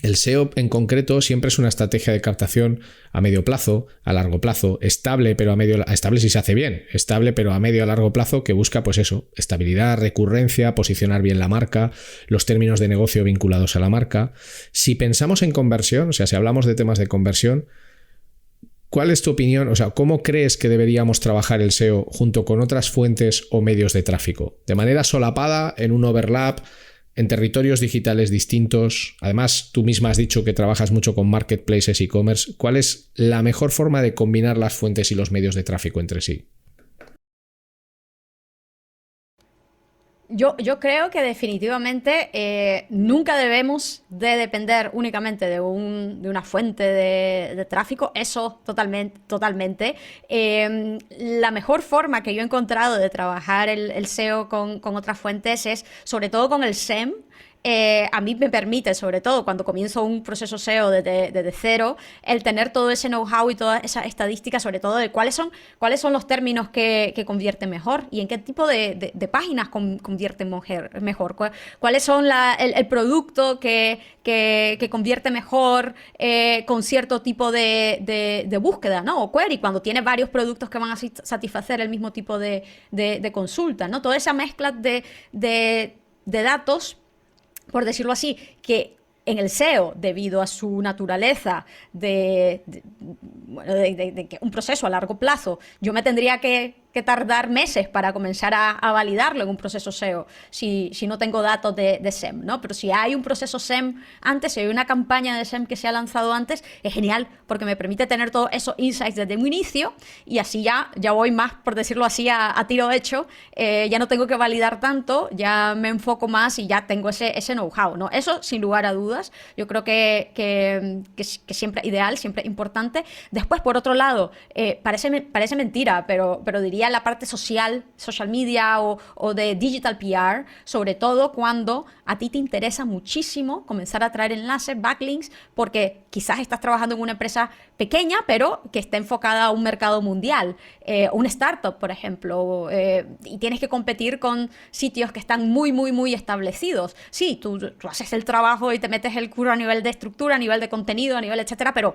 Speaker 1: El SEO en concreto siempre es una estrategia de captación a medio plazo, a largo plazo, estable, pero estable si se hace bien, estable pero a medio a largo plazo, que busca pues eso, estabilidad, recurrencia, posicionar bien la marca, los términos de negocio vinculados a la marca. Si pensamos en conversión, o sea, si hablamos de temas de conversión, ¿cuál es tu opinión? O sea, ¿cómo crees que deberíamos trabajar el SEO junto con otras fuentes o medios de tráfico? ¿De manera solapada, en un overlap, en territorios digitales distintos? Además, tú misma has dicho que trabajas mucho con marketplaces, e-commerce. ¿Cuál es la mejor forma de combinar las fuentes y los medios de tráfico entre sí?
Speaker 2: Yo creo que definitivamente nunca debemos de depender únicamente de una fuente de tráfico, eso totalmente. La mejor forma que yo he encontrado de trabajar el SEO con otras fuentes es sobre todo con el SEM. A mí me permite, sobre todo cuando comienzo un proceso SEO desde cero, el tener todo ese know-how y toda esa estadística, sobre todo de cuáles son los términos que convierten mejor y en qué tipo de páginas convierten mejor. Cuáles son el producto que convierte mejor con cierto tipo de búsqueda, ¿no? O query, cuando tiene varios productos que van a satisfacer el mismo tipo de consulta, ¿no? Toda esa mezcla de datos, por decirlo así, que en el SEO, debido a su naturaleza de un proceso a largo plazo, yo me tendría que tardar meses para comenzar a validarlo en un proceso SEO si no tengo datos de SEM, ¿no? Pero si hay un proceso SEM antes, si hay una campaña de SEM que se ha lanzado antes, es genial porque me permite tener todos esos insights desde un inicio y así ya voy más, por decirlo así, a tiro hecho. Ya no tengo que validar tanto, ya me enfoco más y ya tengo ese know-how, ¿no? Eso, sin lugar a dudas, yo creo que siempre ideal, siempre importante. Después, por otro lado, parece mentira, pero diría la parte social media o de digital PR, sobre todo cuando a ti te interesa muchísimo comenzar a traer enlaces, backlinks, porque quizás estás trabajando en una empresa pequeña, pero que está enfocada a un mercado mundial, una startup, por ejemplo, y tienes que competir con sitios que están muy establecidos. Sí, tú haces el trabajo y te metes el curro a nivel de estructura, a nivel de contenido, a nivel etcétera, pero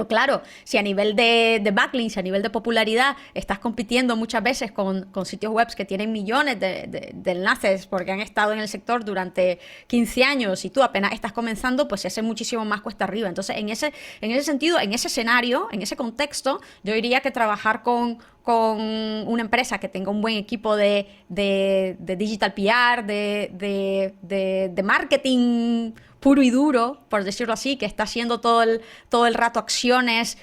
Speaker 2: claro, si a nivel de backlinks, a nivel de popularidad, estás compitiendo muchas veces con sitios web que tienen millones de enlaces porque han estado en el sector durante 15 años y tú apenas estás comenzando, pues se hace muchísimo más cuesta arriba. Entonces, en ese sentido, en ese escenario, en ese contexto, yo diría que trabajar con una empresa que tenga un buen equipo de digital PR, de marketing puro y duro, por decirlo así, que está haciendo todo el rato acciones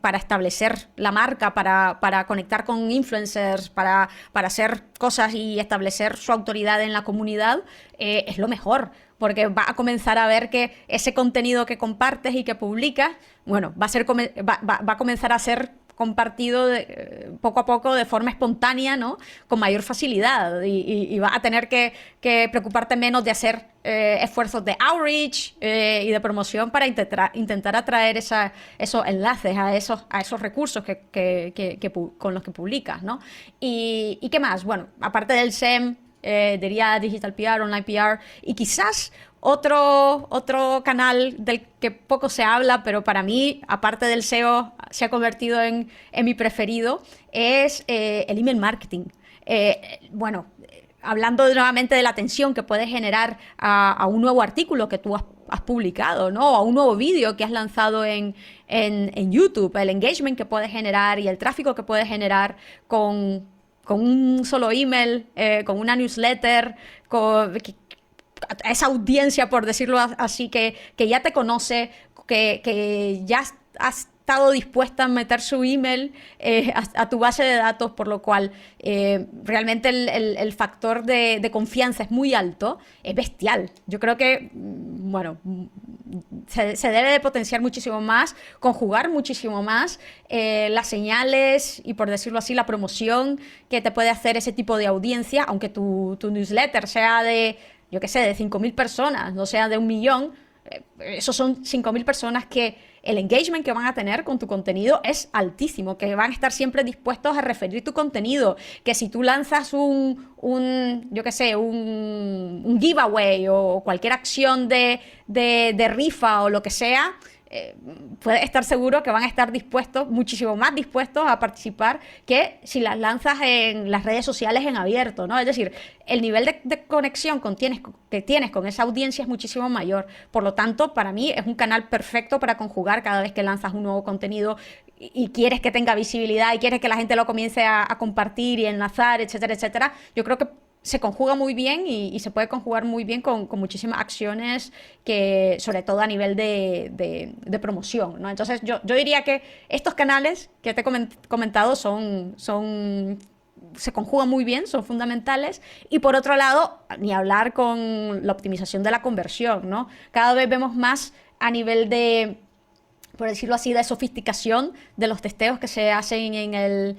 Speaker 2: para establecer la marca, para conectar con influencers, para hacer cosas y establecer su autoridad en la comunidad, es lo mejor, porque va a comenzar a ver que ese contenido que compartes y que publicas, bueno, va a comenzar a ser compartido poco a poco de forma espontánea, ¿no? Con mayor facilidad y vas a tener que preocuparte menos de hacer esfuerzos de outreach y de promoción para intentar atraer esos enlaces a esos recursos con los que publicas, ¿no? ¿Y qué más? Bueno, aparte del SEM, diría digital PR, online PR y quizás otro canal del que poco se habla, pero para mí, aparte del SEO, se ha convertido en mi preferido, es el email marketing. Bueno, hablando nuevamente de la atención que puede generar a un nuevo artículo que tú has publicado, ¿no? A un nuevo vídeo que has lanzado en YouTube, el engagement que puede generar y el tráfico que puede generar con un solo email, con una newsletter, a esa audiencia, por decirlo así, que ya te conoce, que ya has estado dispuesta a meter su email a tu base de datos, por lo cual realmente el factor de confianza es muy alto, es bestial. Yo creo que, bueno, se debe de potenciar muchísimo más, conjugar muchísimo más las señales y, por decirlo así, la promoción que te puede hacer ese tipo de audiencia, aunque tu newsletter sea de, yo qué sé, de 5.000 personas, no sea de 1 millón, esos son 5.000 personas que el engagement que van a tener con tu contenido es altísimo, que van a estar siempre dispuestos a referir tu contenido, que si tú lanzas un giveaway o cualquier acción de rifa o lo que sea, puedes estar seguro que van a estar dispuestos, muchísimo más dispuestos a participar que si las lanzas en las redes sociales en abierto, ¿no? Es decir, el nivel de conexión que tienes con esa audiencia es muchísimo mayor. Por lo tanto, para mí es un canal perfecto para conjugar cada vez que lanzas un nuevo contenido y quieres que tenga visibilidad y quieres que la gente lo comience a compartir y enlazar, etcétera, etcétera. Yo creo que se conjuga muy bien y se puede conjugar muy bien con muchísimas acciones, que sobre todo a nivel de promoción, ¿no? Entonces yo diría que estos canales que te he comentado se conjugan muy bien, son fundamentales. Y por otro lado, ni hablar con la optimización de la conversión, ¿no? Cada vez vemos más a nivel de, por decirlo así, de sofisticación de los testeos que se hacen en el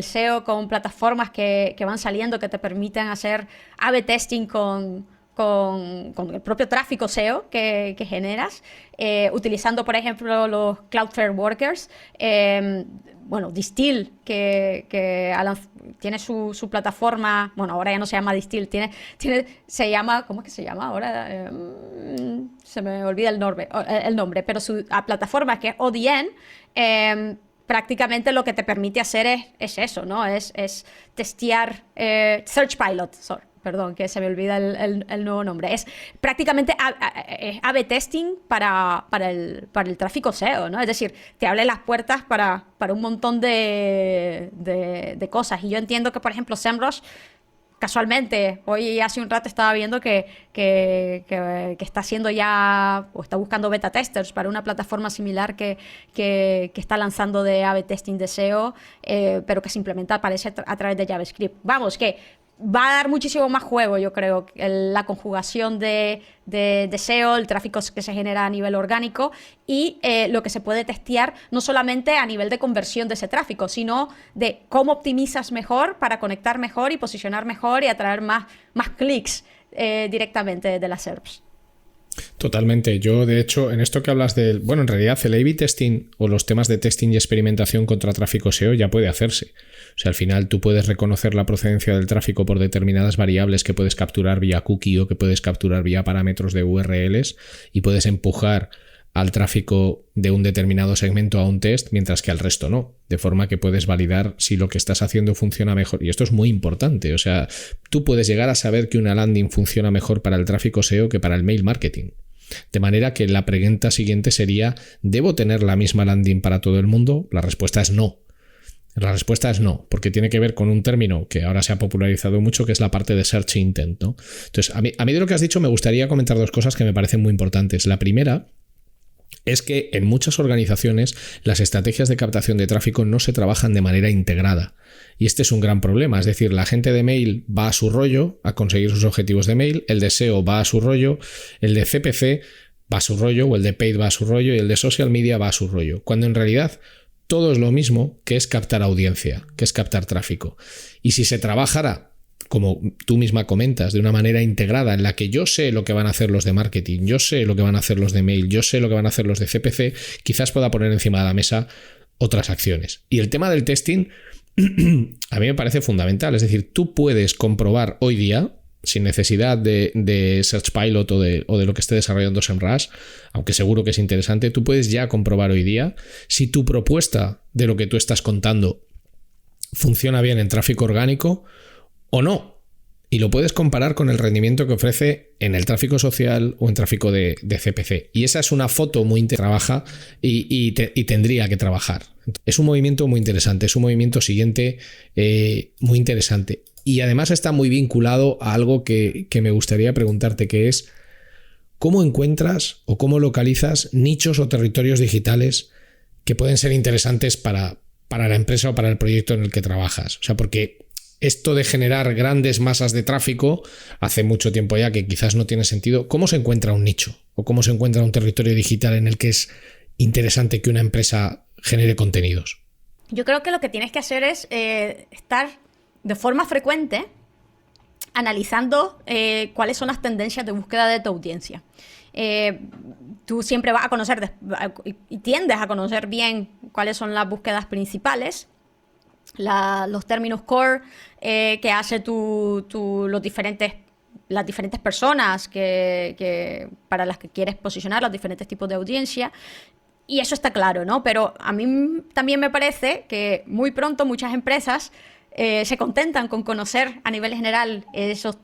Speaker 2: SEO con plataformas que van saliendo, que te permiten hacer A/B testing con el propio tráfico SEO que generas, utilizando, por ejemplo, los Cloudflare Workers. Distill, que tiene su plataforma, bueno, ahora ya no se llama Distill, se llama, ¿cómo es que se llama ahora? Se me olvida el nombre, pero su plataforma, que es ODN, prácticamente lo que te permite hacer es eso, ¿no? Es testear Search Pilot, perdón, que se me olvida el nuevo nombre. Es prácticamente A/B testing para el tráfico SEO, ¿no? Es decir, te abre las puertas para un montón de cosas. Y yo entiendo que, por ejemplo, SEMrush, casualmente, hoy hace un rato estaba viendo que está haciendo ya, o está buscando beta testers para una plataforma similar que está lanzando de A/B testing de SEO, pero que se implementa, parece, a través de JavaScript. Vamos, que va a dar muchísimo más juego, yo creo, la conjugación de SEO, el tráfico que se genera a nivel orgánico y lo que se puede testear no solamente a nivel de conversión de ese tráfico, sino de cómo optimizas mejor para conectar mejor y posicionar mejor y atraer más clics directamente de las SERPs.
Speaker 1: Totalmente. Yo, de hecho, en esto que hablas del... Bueno, en realidad el A/B testing o los temas de testing y experimentación contra tráfico SEO ya puede hacerse. O sea, al final tú puedes reconocer la procedencia del tráfico por determinadas variables que puedes capturar vía cookie o que puedes capturar vía parámetros de URLs y puedes empujar al tráfico de un determinado segmento a un test, mientras que al resto no. De forma que puedes validar si lo que estás haciendo funciona mejor. Y esto es muy importante. O sea, tú puedes llegar a saber que una landing funciona mejor para el tráfico SEO que para el mail marketing. De manera que la pregunta siguiente sería, ¿debo tener la misma landing para todo el mundo? La respuesta es no. La respuesta es no, porque tiene que ver con un término que ahora se ha popularizado mucho, que es la parte de search intent, ¿no? Entonces, a mí de lo que has dicho me gustaría comentar dos cosas que me parecen muy importantes. La primera es que en muchas organizaciones las estrategias de captación de tráfico no se trabajan de manera integrada. Y este es un gran problema. Es decir, la gente de mail va a su rollo a conseguir sus objetivos de mail, el de SEO va a su rollo, el de CPC va a su rollo, o el de paid va a su rollo, y el de social media va a su rollo. Cuando en realidad todo es lo mismo, que es captar audiencia, que es captar tráfico. Y si se trabajara, como tú misma comentas, de una manera integrada en la que yo sé lo que van a hacer los de marketing, yo sé lo que van a hacer los de mail, yo sé lo que van a hacer los de CPC, quizás pueda poner encima de la mesa otras acciones. Y el tema del testing a mí me parece fundamental. Es decir, tú puedes comprobar hoy día, sin necesidad de Search Pilot o de lo que esté desarrollando SEMrush, aunque seguro que es interesante, tú puedes ya comprobar hoy día si tu propuesta de lo que tú estás contando funciona bien en tráfico orgánico o no. Y lo puedes comparar con el rendimiento que ofrece en el tráfico social o en tráfico de CPC. Y esa es una foto muy trabaja y tendría que trabajar. Es un movimiento muy interesante, es un movimiento siguiente muy interesante. Y además está muy vinculado a algo que me gustaría preguntarte, que es ¿cómo encuentras o cómo localizas nichos o territorios digitales que pueden ser interesantes para la empresa o para el proyecto en el que trabajas? O sea, porque esto de generar grandes masas de tráfico hace mucho tiempo ya que quizás no tiene sentido. ¿Cómo se encuentra un nicho o cómo se encuentra un territorio digital en el que es interesante que una empresa genere contenidos?
Speaker 2: Yo creo que lo que tienes que hacer es estar de forma frecuente analizando cuáles son las tendencias de búsqueda de tu audiencia. tú siempre vas a conocer y tiendes a conocer bien cuáles son las búsquedas principales, los términos core que hace las diferentes personas para las que quieres posicionar, los diferentes tipos de audiencia. Y eso está claro, ¿no? Pero a mí también me parece que muy pronto muchas empresas se contentan con conocer a nivel general esos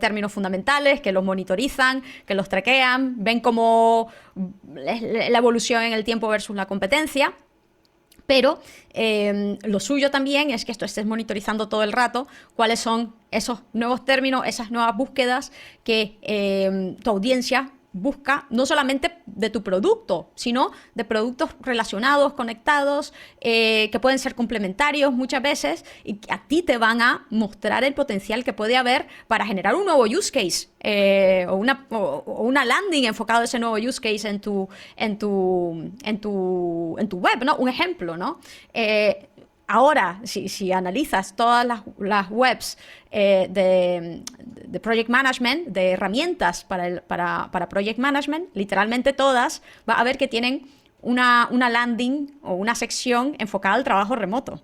Speaker 2: términos fundamentales, que los monitorizan, que los traquean, ven cómo la evolución en el tiempo versus la competencia. Pero lo suyo también es que esto estés monitorizando todo el rato cuáles son esos nuevos términos, esas nuevas búsquedas que tu audiencia busca, no solamente de tu producto, sino de productos relacionados, conectados, que pueden ser complementarios muchas veces y que a ti te van a mostrar el potencial que puede haber para generar un nuevo use case o una landing enfocado a ese nuevo use case en tu web, ¿no? Un ejemplo, ¿no? Ahora, si analizas todas las webs de Project Management, de herramientas para Project Management, literalmente todas, va a ver que tienen una landing o una sección enfocada al trabajo remoto.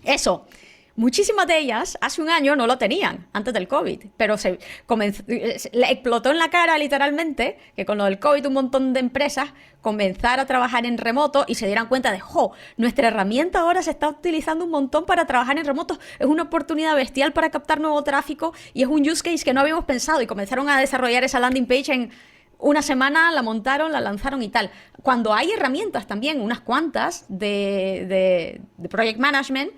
Speaker 2: Eso. Muchísimas de ellas hace un año no lo tenían, antes del COVID, pero le explotó en la cara literalmente que con lo del COVID un montón de empresas comenzaron a trabajar en remoto y se dieran cuenta de, nuestra herramienta ahora se está utilizando un montón para trabajar en remoto, es una oportunidad bestial para captar nuevo tráfico y es un use case que no habíamos pensado, y comenzaron a desarrollar esa landing page en una semana, la montaron, la lanzaron y tal. Cuando hay herramientas también, unas cuantas de Project Management,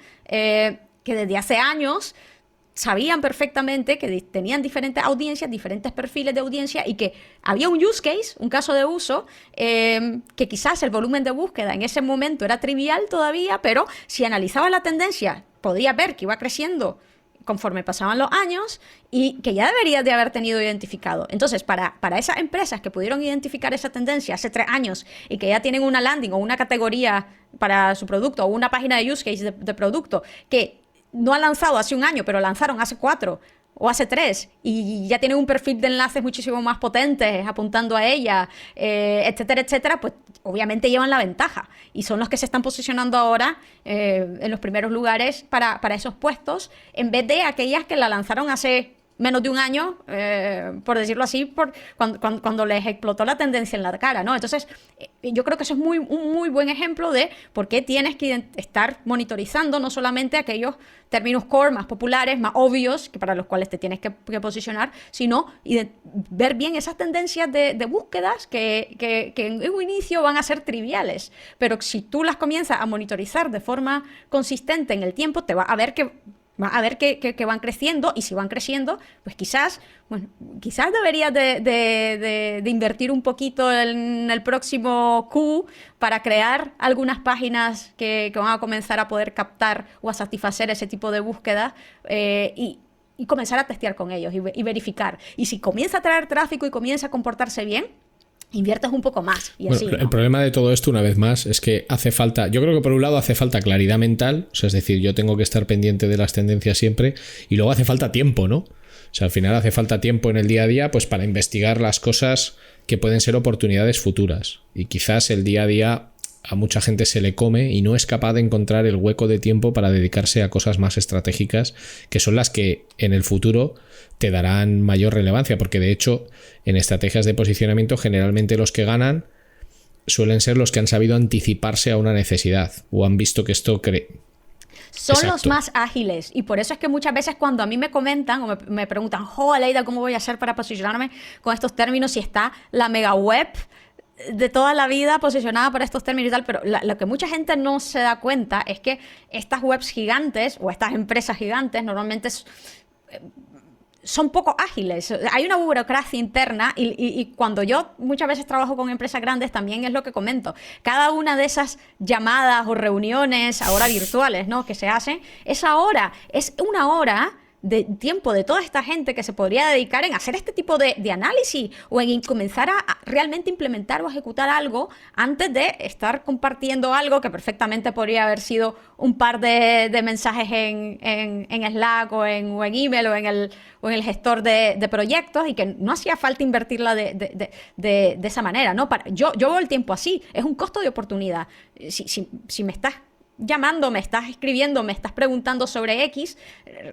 Speaker 2: que desde hace años sabían perfectamente que tenían diferentes audiencias, diferentes perfiles de audiencia y que había un use case, un caso de uso, que quizás el volumen de búsqueda en ese momento era trivial todavía, pero si analizabas la tendencia, podías ver que iba creciendo conforme pasaban los años y que ya deberías de haber tenido identificado. Entonces, para esas empresas que pudieron identificar esa tendencia hace 3 años y que ya tienen una landing o una categoría para su producto o una página de use case de producto que no han lanzado hace un año, pero lanzaron hace 4 o hace 3 y ya tienen un perfil de enlaces muchísimo más potentes apuntando a ella, etcétera, etcétera, pues obviamente llevan la ventaja y son los que se están posicionando ahora en los primeros lugares para esos puestos, en vez de aquellas que la lanzaron hace menos de un año, por decirlo así, cuando les explotó la tendencia en la cara, ¿no? Entonces, yo creo que eso es un muy buen ejemplo de por qué tienes que estar monitorizando no solamente aquellos términos core más populares, más obvios, que para los cuales te tienes que posicionar, sino ver bien esas tendencias de búsquedas que en un inicio van a ser triviales, pero si tú las comienzas a monitorizar de forma consistente en el tiempo, te va a ver que van creciendo, y si van creciendo, pues quizás deberías de invertir un poquito en el próximo Q para crear algunas páginas que van a comenzar a poder captar o a satisfacer ese tipo de búsqueda y comenzar a testear con ellos y verificar. Y si comienza a traer tráfico y comienza a comportarse bien, inviertes un poco más y así, ¿no?
Speaker 1: El problema de todo esto, una vez más, es que hace falta, yo creo que por un lado hace falta claridad mental, o sea, es decir, yo tengo que estar pendiente de las tendencias siempre, y luego hace falta tiempo, ¿no? O sea, al final hace falta tiempo en el día a día pues para investigar las cosas que pueden ser oportunidades futuras, y quizás el día a día a mucha gente se le come y no es capaz de encontrar el hueco de tiempo para dedicarse a cosas más estratégicas, que son las que en el futuro te darán mayor relevancia, porque de hecho en estrategias de posicionamiento generalmente los que ganan suelen ser los que han sabido anticiparse a una necesidad o han visto que esto
Speaker 2: son
Speaker 1: Exacto.
Speaker 2: los más ágiles, y por eso es que muchas veces cuando a mí me comentan o me preguntan, Aleida, ¿cómo voy a hacer para posicionarme con estos términos si está la mega web de toda la vida posicionada para estos términos y tal? Pero lo que mucha gente no se da cuenta es que estas webs gigantes o estas empresas gigantes normalmente son poco ágiles. Hay una burocracia interna y cuando yo muchas veces trabajo con empresas grandes también es lo que comento. Cada una de esas llamadas o reuniones ahora virtuales, ¿no?, que se hacen, es una hora de tiempo de toda esta gente que se podría dedicar en hacer este tipo de análisis o en comenzar a realmente implementar o ejecutar algo antes de estar compartiendo algo que perfectamente podría haber sido un par de mensajes en Slack o en email o en el gestor de proyectos, y que no hacía falta invertirla de esa manera, ¿no? Yo veo el tiempo así, es un costo de oportunidad. Si me estás llamando, me estás escribiendo, me estás preguntando sobre X,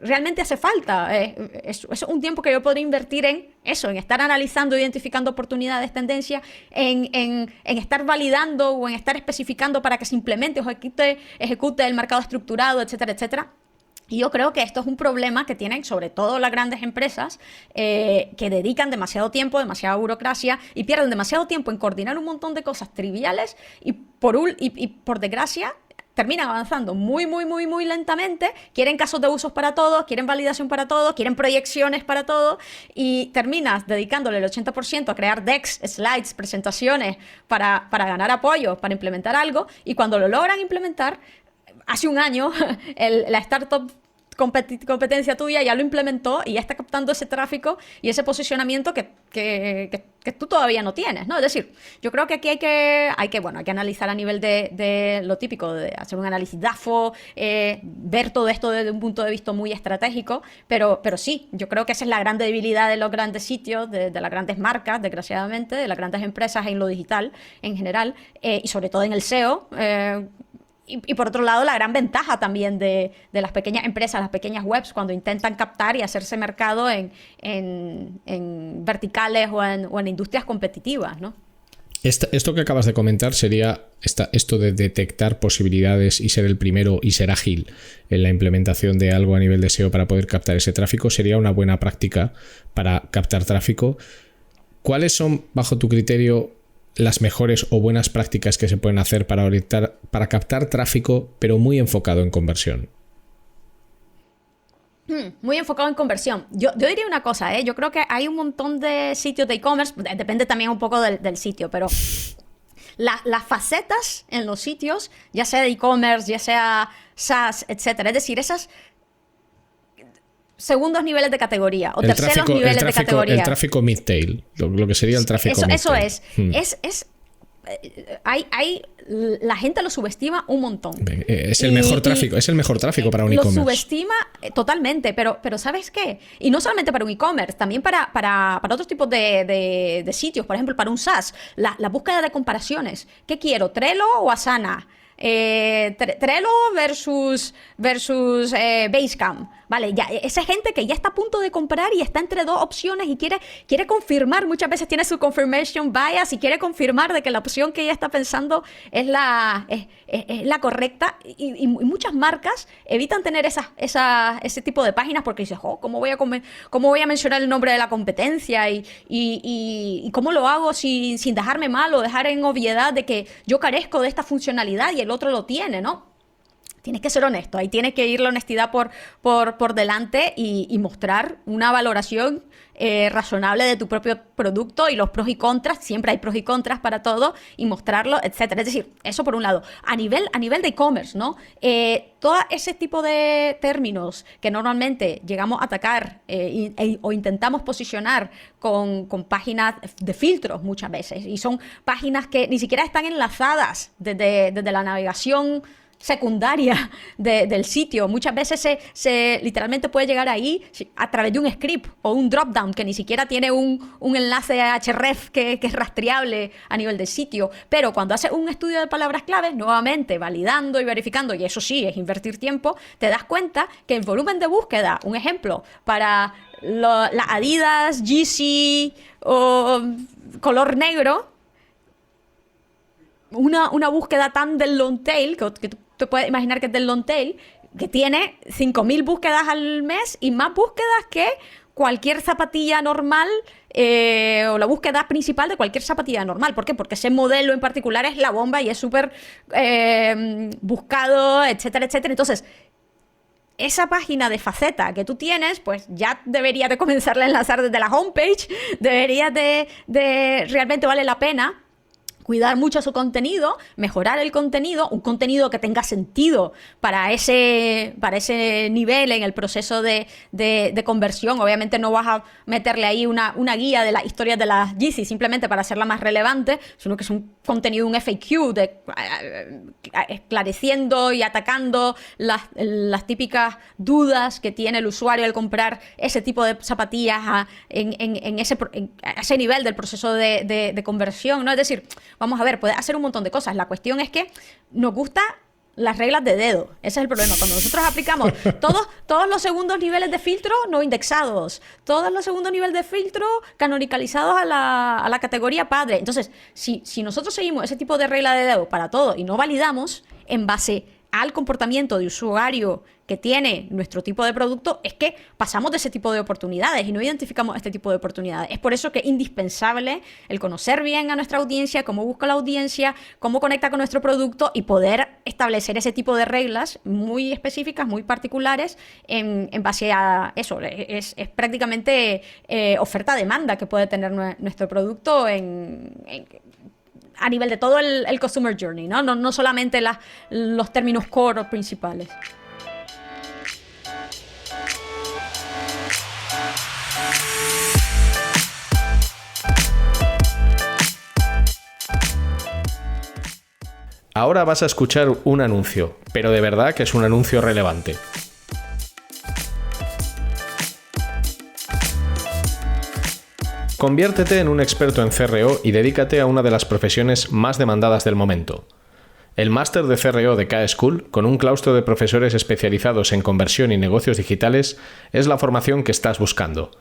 Speaker 2: realmente hace falta. Es un tiempo que yo podría invertir en eso, en estar analizando, identificando oportunidades, tendencias, en estar validando o en estar especificando para que se implemente o ejecute el mercado estructurado, etcétera, etcétera. Y yo creo que esto es un problema que tienen sobre todo las grandes empresas, que dedican demasiado tiempo, demasiada burocracia y pierden demasiado tiempo en coordinar un montón de cosas triviales y por desgracia terminan avanzando muy lentamente, quieren casos de usos para todos, quieren validación para todos, quieren proyecciones para todo, y terminas dedicándole el 80% a crear decks, slides, presentaciones para ganar apoyo, para implementar algo, y cuando lo logran implementar, hace un año la startup competencia tuya ya lo implementó y ya está captando ese tráfico y ese posicionamiento que tú todavía no tienes, ¿no? Es decir, yo creo que aquí hay que analizar a nivel de lo típico, de hacer un análisis DAFO, ver todo esto desde un punto de vista muy estratégico, pero sí, yo creo que esa es la gran debilidad de los grandes sitios, de las grandes marcas, desgraciadamente, de las grandes empresas en lo digital en general, y sobre todo en el SEO. Y por otro lado, la gran ventaja también de las pequeñas empresas, las pequeñas webs, cuando intentan captar y hacerse mercado en verticales o en industrias competitivas, ¿no?
Speaker 1: Esto que acabas de comentar sería esto de detectar posibilidades y ser el primero y ser ágil en la implementación de algo a nivel de SEO para poder captar ese tráfico. Sería una buena práctica para captar tráfico. ¿Cuáles son, bajo tu criterio, las mejores o buenas prácticas que se pueden hacer para captar tráfico, pero muy enfocado en conversión?
Speaker 2: Muy enfocado en conversión. Yo diría una cosa, yo creo que hay un montón de sitios de e-commerce, depende también un poco del sitio, pero las facetas en los sitios, ya sea de e-commerce, ya sea SaaS, etcétera, es decir, esas segundos niveles de categoría o terceros niveles de categoría.
Speaker 1: El tráfico mid-tail, lo que sería el tráfico mid-tail.
Speaker 2: Eso es. La gente lo subestima un montón.
Speaker 1: Es el mejor tráfico para un e-commerce.
Speaker 2: Lo subestima totalmente, pero ¿sabes qué? Y no solamente para un e-commerce, también para otros tipos de sitios, por ejemplo, para un SaaS, la búsqueda de comparaciones. ¿Qué quiero? ¿Trello o Asana? Trello versus Basecamp. Vale, ya esa gente que ya está a punto de comprar y está entre dos opciones y quiere confirmar, muchas veces tiene su confirmation bias y quiere confirmar de que la opción que ella está pensando es la correcta, y muchas marcas evitan tener ese tipo de páginas porque dices, ¿cómo voy a mencionar el nombre de la competencia y cómo lo hago sin dejarme mal o dejar en obviedad de que yo carezco de esta funcionalidad y el otro lo tiene, ¿no? Tienes que ser honesto, ahí tienes que ir la honestidad por delante y mostrar una valoración razonable de tu propio producto y los pros y contras, siempre hay pros y contras para todo, y mostrarlo, etcétera. Es decir, eso por un lado. A nivel de e-commerce, ¿no? Todo ese tipo de términos que normalmente llegamos a atacar o intentamos posicionar con páginas de filtros muchas veces, y son páginas que ni siquiera están enlazadas desde la navegación secundaria del sitio. Muchas veces se literalmente puede llegar ahí a través de un script o un dropdown que ni siquiera tiene un enlace href que es rastreable a nivel del sitio. Pero cuando haces un estudio de palabras claves, nuevamente validando y verificando, y eso sí es invertir tiempo, te das cuenta que el volumen de búsqueda, un ejemplo, para la Adidas, Yeezy o color negro, una búsqueda tan del long tail, que tú te puedes imaginar que es del long tail, que tiene 5.000 búsquedas al mes y más búsquedas que cualquier zapatilla normal, o la búsqueda principal de cualquier zapatilla normal. ¿Por qué? Porque ese modelo en particular es la bomba y es súper buscado, etcétera, etcétera. Entonces, esa página de faceta que tú tienes, pues ya deberías de comenzarla a enlazar desde la homepage, deberías de realmente vale la pena cuidar mucho su contenido, mejorar el contenido, un contenido que tenga sentido para ese nivel en el proceso de conversión. Obviamente no vas a meterle ahí una guía de las historias de las Yeezy simplemente para hacerla más relevante, sino que es un contenido, un FAQ, esclareciendo y atacando las típicas dudas que tiene el usuario al comprar ese tipo de zapatillas en ese nivel del proceso de conversión, ¿no? Es decir, vamos a ver, puedes hacer un montón de cosas. La cuestión es que nos gusta las reglas de dedo. Ese es el problema. Cuando nosotros aplicamos todos los segundos niveles de filtro no indexados, todos los segundos niveles de filtro canonicalizados a la categoría padre. Entonces, si nosotros seguimos ese tipo de regla de dedo para todo y no validamos en base al comportamiento de usuario que tiene nuestro tipo de producto, es que pasamos de ese tipo de oportunidades y no identificamos este tipo de oportunidades. Es por eso que es indispensable el conocer bien a nuestra audiencia, cómo busca la audiencia, cómo conecta con nuestro producto y poder establecer ese tipo de reglas muy específicas, muy particulares en base a eso. Es prácticamente oferta-demanda que puede tener nuestro producto a nivel de todo el Customer Journey, no solamente los términos core principales.
Speaker 1: Ahora vas a escuchar un anuncio, pero de verdad que es un anuncio relevante. Conviértete en un experto en CRO y dedícate a una de las profesiones más demandadas del momento. El máster de CRO de K-School, con un claustro de profesores especializados en conversión y negocios digitales, es la formación que estás buscando.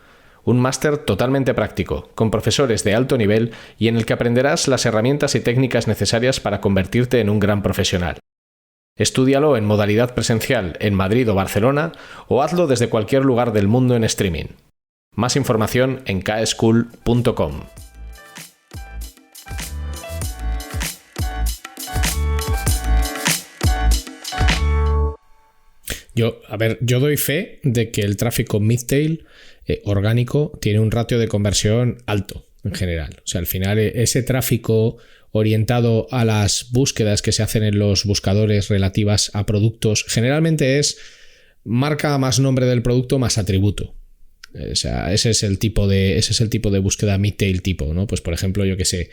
Speaker 1: Un máster totalmente práctico, con profesores de alto nivel y en el que aprenderás las herramientas y técnicas necesarias para convertirte en un gran profesional. Estúdialo en modalidad presencial en Madrid o Barcelona o hazlo desde cualquier lugar del mundo en streaming. Más información en kschool.com. Yo doy fe de que el tráfico midtail orgánico tiene un ratio de conversión alto en general. O sea, al final ese tráfico orientado a las búsquedas que se hacen en los buscadores relativas a productos generalmente es marca más nombre del producto más atributo. O sea, ese es el tipo de búsqueda midtail tipo, ¿no? Pues por ejemplo, yo qué sé,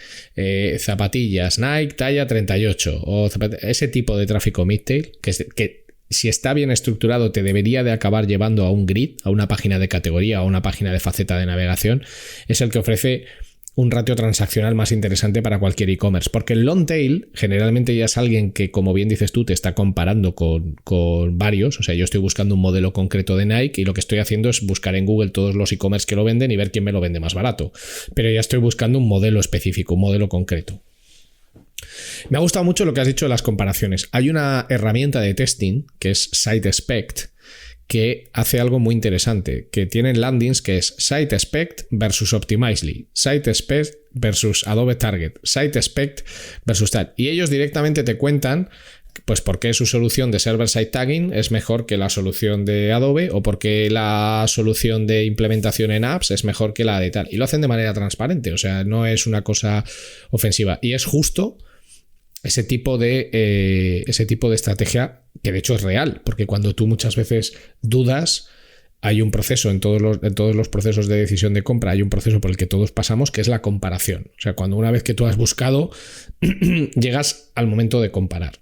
Speaker 1: zapatillas Nike talla 38 o ese tipo de tráfico midtail que si está bien estructurado te debería de acabar llevando a un grid, a una página de categoría, a una página de faceta de navegación, es el que ofrece un ratio transaccional más interesante para cualquier e-commerce, porque el long tail generalmente ya es alguien que, como bien dices tú, te está comparando con varios. O sea, yo estoy buscando un modelo concreto de Nike y lo que estoy haciendo es buscar en Google todos los e-commerce que lo venden y ver quién me lo vende más barato, pero ya estoy buscando un modelo específico, un modelo concreto. Me ha gustado mucho lo que has dicho de las comparaciones. Hay una herramienta de testing que es SiteSpect que hace algo muy interesante, que tienen landings que es SiteSpect versus Optimizely, SiteSpect versus Adobe Target, SiteSpect versus tal. Y ellos directamente te cuentan pues por qué su solución de server-side tagging es mejor que la solución de Adobe o por qué la solución de implementación en apps es mejor que la de tal. Y lo hacen de manera transparente, o sea, no es una cosa ofensiva. Y es justo ese tipo de estrategia que de hecho es real, porque cuando tú muchas veces dudas, hay un proceso en todos los procesos de decisión de compra, hay un proceso por el que todos pasamos que es la comparación. O sea, cuando una vez que tú has buscado, llegas al momento de comparar.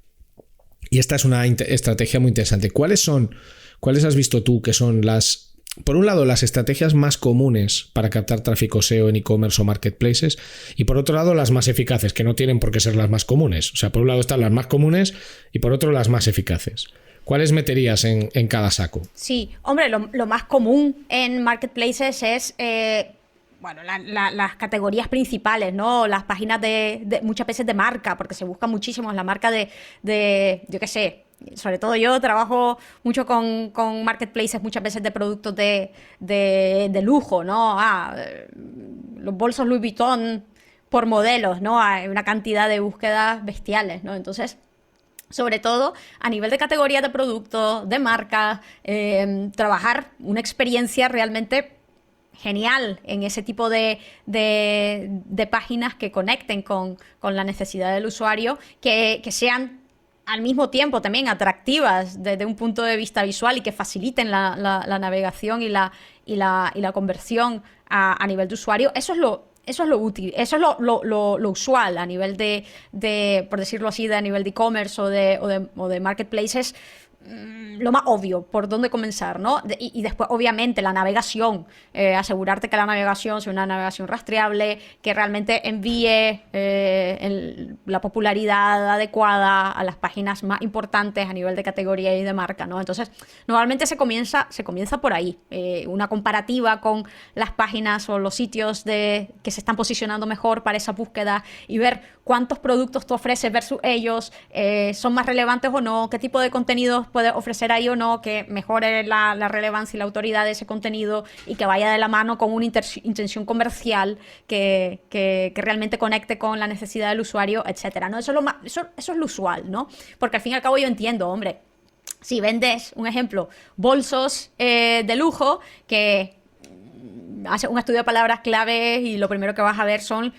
Speaker 1: Y esta es una estrategia muy interesante. ¿Cuáles has visto tú que son por un lado, las estrategias más comunes para captar tráfico SEO en e-commerce o marketplaces, y por otro lado las más eficaces, que no tienen por qué ser las más comunes? O sea, por un lado están las más comunes y por otro las más eficaces. ¿Cuáles meterías en cada saco?
Speaker 2: Sí, hombre, lo más común en marketplaces es las categorías principales, ¿no? Las páginas de muchas veces de marca, porque se busca muchísimo la marca de yo qué sé. Sobre todo yo trabajo mucho con marketplaces muchas veces de productos de lujo, ¿no? Los bolsos Louis Vuitton por modelos, ¿no? Hay una cantidad de búsquedas bestiales, ¿no? Entonces, sobre todo a nivel de categoría de productos, de marca, trabajar una experiencia realmente genial en ese tipo de páginas que conecten con la necesidad del usuario, que sean al mismo tiempo también atractivas desde un punto de vista visual y que faciliten la navegación y la conversión a nivel de usuario. Eso es lo útil, eso es lo usual a nivel de, por decirlo así, de a nivel de e-commerce o de marketplaces. Lo más obvio, por dónde comenzar, ¿no? Y después, obviamente, la navegación. Asegurarte que la navegación sea una navegación rastreable, que realmente envíe la popularidad adecuada a las páginas más importantes a nivel de categoría y de marca, ¿no? Entonces, normalmente se comienza por ahí. Una comparativa con las páginas o los sitios que se están posicionando mejor para esa búsqueda y ver cuántos productos tú ofreces versus ellos, son más relevantes o no, qué tipo de contenidos puedes ofrecer ahí o no, que mejore la relevancia y la autoridad de ese contenido y que vaya de la mano con una intención comercial que realmente conecte con la necesidad del usuario, etcétera, ¿no? Eso es lo usual, ¿no? Porque al fin y al cabo yo entiendo, hombre, si vendes, un ejemplo, bolsos de lujo, que haces un estudio de palabras claves y lo primero que vas a ver son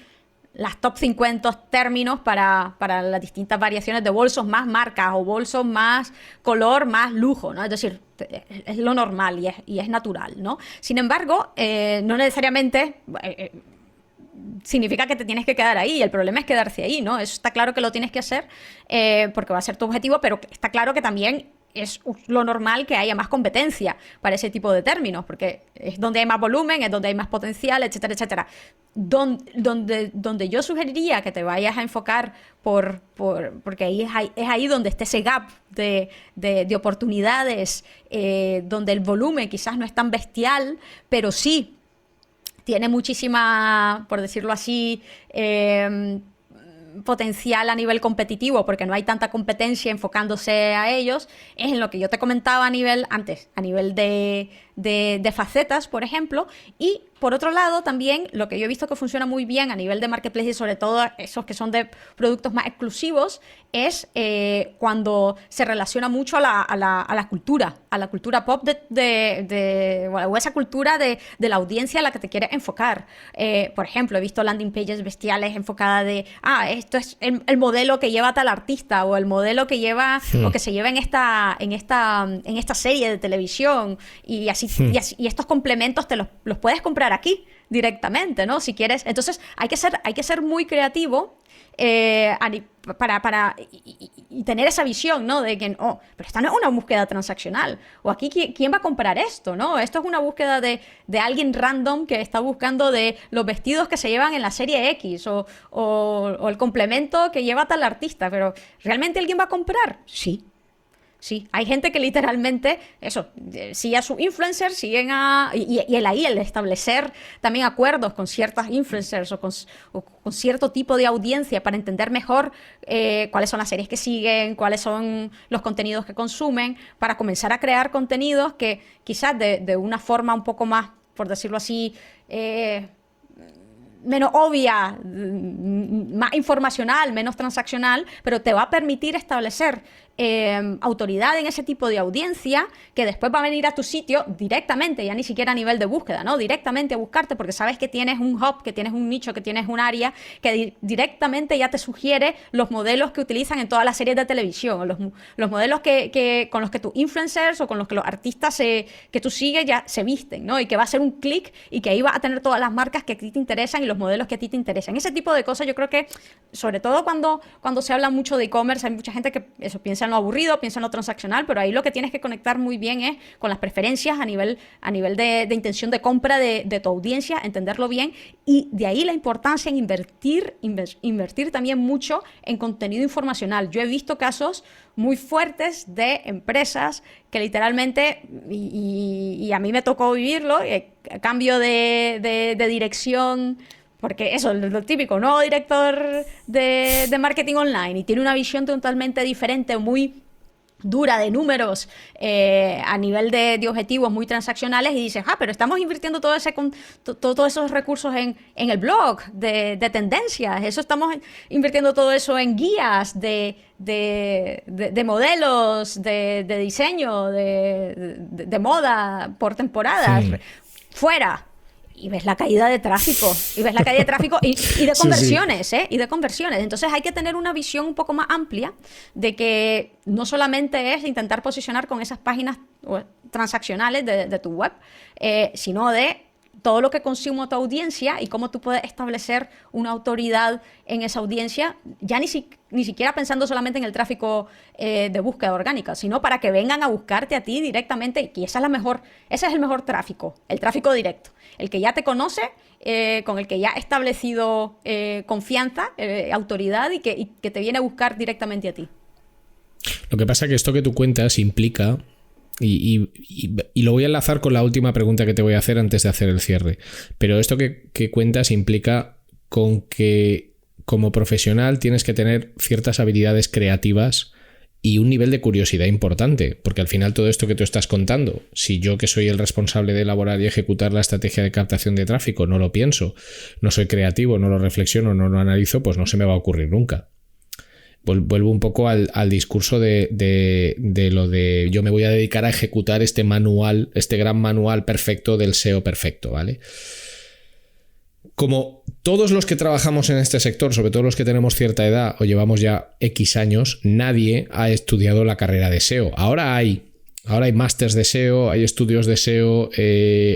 Speaker 2: las top 50 términos para las distintas variaciones de bolsos más marcas o bolsos más color, más lujo, ¿no? Es decir, es lo normal y es natural, ¿no? Sin embargo, no necesariamente significa que te tienes que quedar ahí. El problema es quedarse ahí, ¿no? Eso está claro que lo tienes que hacer porque va a ser tu objetivo, pero está claro que también es lo normal que haya más competencia para ese tipo de términos, porque es donde hay más volumen, es donde hay más potencial, etcétera, etcétera. Donde yo sugeriría que te vayas a enfocar porque ahí es ahí donde está ese gap de oportunidades, donde el volumen quizás no es tan bestial, pero sí tiene muchísima, por decirlo así, potencial a nivel competitivo, porque no hay tanta competencia enfocándose a ellos, es en lo que yo te comentaba a nivel de facetas, por ejemplo. Y por otro lado también lo que yo he visto que funciona muy bien a nivel de marketplace y sobre todo esos que son de productos más exclusivos es cuando se relaciona mucho a la cultura pop o esa cultura de la audiencia a la que te quieres enfocar. Por ejemplo, he visto landing pages bestiales enfocadas de esto es el modelo que lleva tal artista o el modelo que lleva o que se lleva en esta serie de televisión y así. Y estos complementos te los puedes comprar aquí directamente, ¿no? Si quieres. Entonces hay que ser muy creativo para tener esa visión, ¿no? De que, pero esta no es una búsqueda transaccional. O aquí, ¿quién va a comprar esto, no? Esto es una búsqueda de alguien random que está buscando de los vestidos que se llevan en la serie X o el complemento que lleva tal artista. Pero ¿realmente alguien va a comprar? Sí. Sí, hay gente que literalmente, sigue a sus influencers, el establecer también acuerdos con ciertas influencers o con cierto tipo de audiencia para entender mejor cuáles son las series que siguen, cuáles son los contenidos que consumen, para comenzar a crear contenidos que quizás de una forma un poco más, por decirlo así, menos obvia, más informacional, menos transaccional, pero te va a permitir establecer autoridad en ese tipo de audiencia que después va a venir a tu sitio directamente, ya ni siquiera a nivel de búsqueda, ¿no? Directamente a buscarte porque sabes que tienes un hub, que tienes un nicho, que tienes un área que directamente ya te sugiere los modelos que utilizan en todas las series de televisión, los modelos con los que tus influencers o con los que los artistas que tú sigues ya se visten, ¿no? Y que va a ser un clic y que ahí va a tener todas las marcas que a ti te interesan y los modelos que a ti te interesan. Ese tipo de cosas yo creo que, sobre todo cuando se habla mucho de e-commerce, hay mucha gente que piensa en lo aburrido, piensa en lo transaccional, pero ahí lo que tienes que conectar muy bien es con las preferencias a nivel de intención de compra de tu audiencia, entenderlo bien, y de ahí la importancia en invertir también mucho en contenido informacional. Yo he visto casos muy fuertes de empresas que literalmente, y a mí me tocó vivirlo, a cambio de dirección, porque eso es lo típico, nuevo director de marketing online y tiene una visión totalmente diferente, muy dura de números a nivel de objetivos muy transaccionales, y dices, pero estamos invirtiendo todos esos recursos en el blog de tendencias, estamos invirtiendo todo eso en guías de modelos, de diseño, de moda por temporadas, fuera. y ves la caída de tráfico, y de conversiones, sí, sí. Y de conversiones. Entonces hay que tener una visión un poco más amplia de que no solamente es intentar posicionar con esas páginas transaccionales de tu web, sino de todo lo que consume tu audiencia y cómo tú puedes establecer una autoridad en esa audiencia, ya ni siquiera pensando solamente en el tráfico de búsqueda orgánica, sino para que vengan a buscarte a ti directamente, y ese es el mejor tráfico, el tráfico directo, el que ya te conoce, con el que ya ha establecido confianza, autoridad y que te viene a buscar directamente a ti.
Speaker 1: Lo que pasa es que esto que tú cuentas implica... Y lo voy a enlazar con la última pregunta que te voy a hacer antes de hacer el cierre. Pero esto que cuentas implica con que como profesional tienes que tener ciertas habilidades creativas y un nivel de curiosidad importante, porque al final todo esto que tú estás contando, si yo, que soy el responsable de elaborar y ejecutar la estrategia de captación de tráfico, no lo pienso, no soy creativo, no lo reflexiono, no lo analizo, pues no se me va a ocurrir nunca. Vuelvo un poco al discurso de lo de yo me voy a dedicar a ejecutar este manual, este gran manual perfecto del SEO perfecto, ¿vale? Como todos los que trabajamos en este sector, sobre todo los que tenemos cierta edad o llevamos ya X años, nadie ha estudiado la carrera de SEO. Ahora hay másters de SEO, hay estudios de SEO,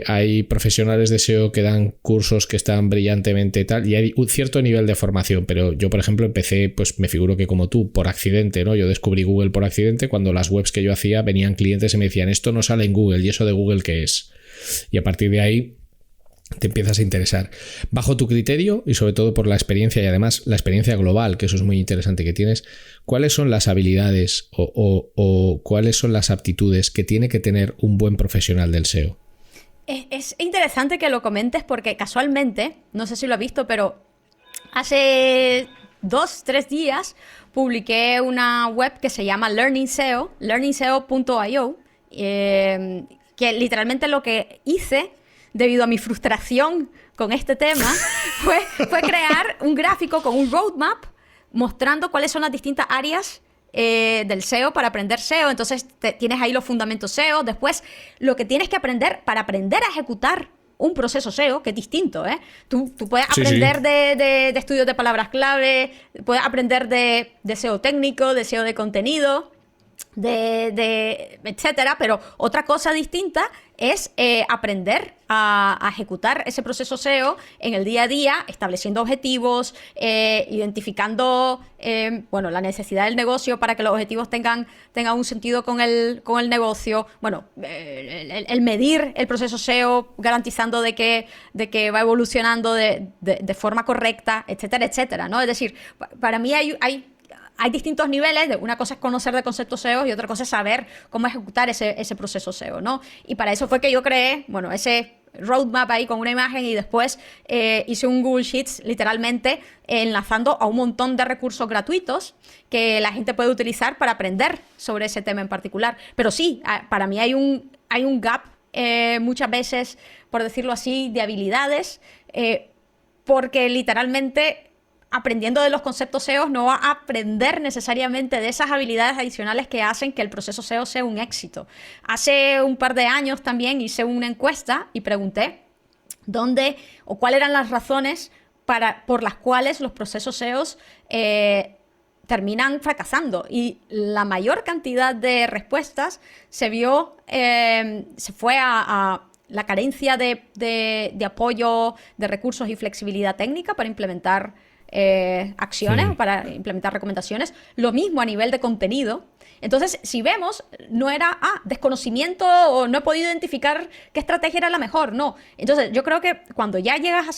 Speaker 1: hay profesionales de SEO que dan cursos que están brillantemente tal, y hay un cierto nivel de formación, pero yo, por ejemplo, empecé, pues me figuro que como tú, por accidente, ¿no? Yo descubrí Google por accidente cuando las webs que yo hacía venían clientes y me decían, esto no sale en Google, ¿y eso de Google qué es? Y a partir de ahí te empiezas a interesar. Bajo tu criterio y sobre todo por la experiencia y además la experiencia global, que eso es muy interesante que tienes, ¿cuáles son las habilidades o cuáles son las aptitudes que tiene que tener un buen profesional del SEO?
Speaker 2: Es interesante que lo comentes porque casualmente, no sé si lo has visto, pero hace 2-3 días publiqué una web que se llama Learning SEO, learningseo.io, que literalmente lo que hice debido a mi frustración con este tema, fue crear un gráfico con un roadmap mostrando cuáles son las distintas áreas del SEO para aprender SEO. Entonces tienes ahí los fundamentos SEO, después lo que tienes que aprender para aprender a ejecutar un proceso SEO, que es distinto, ¿eh? Tú puedes aprender sí. de estudios de palabras clave, puedes aprender de SEO técnico, de SEO de contenido, etcétera, pero otra cosa distinta es aprender a ejecutar ese proceso SEO en el día a día, estableciendo objetivos, identificando la necesidad del negocio para que los objetivos tengan un sentido con el negocio, el medir el proceso SEO, garantizando de que va evolucionando de forma correcta, etcétera, etcétera, ¿no? Es decir, para mí hay distintos niveles. Una cosa es conocer de conceptos SEO y otra cosa es saber cómo ejecutar ese proceso SEO, ¿no? Y para eso fue que yo creé, ese roadmap ahí con una imagen y después hice un Google Sheets literalmente enlazando a un montón de recursos gratuitos que la gente puede utilizar para aprender sobre ese tema en particular. Pero sí, para mí hay un gap muchas veces, por decirlo así, de habilidades, porque literalmente aprendiendo de los conceptos SEO no va a aprender necesariamente de esas habilidades adicionales que hacen que el proceso SEO sea un éxito. Hace un par de años también hice una encuesta y pregunté dónde o cuáles eran las razones por las cuales los procesos SEO terminan fracasando. Y la mayor cantidad de respuestas se fue a la carencia de apoyo, de recursos y flexibilidad técnica para implementar acciones, para implementar recomendaciones. Lo mismo a nivel de contenido. Entonces, si vemos, no era desconocimiento o no he podido identificar qué estrategia era la mejor, no. Entonces, yo creo que cuando ya llegas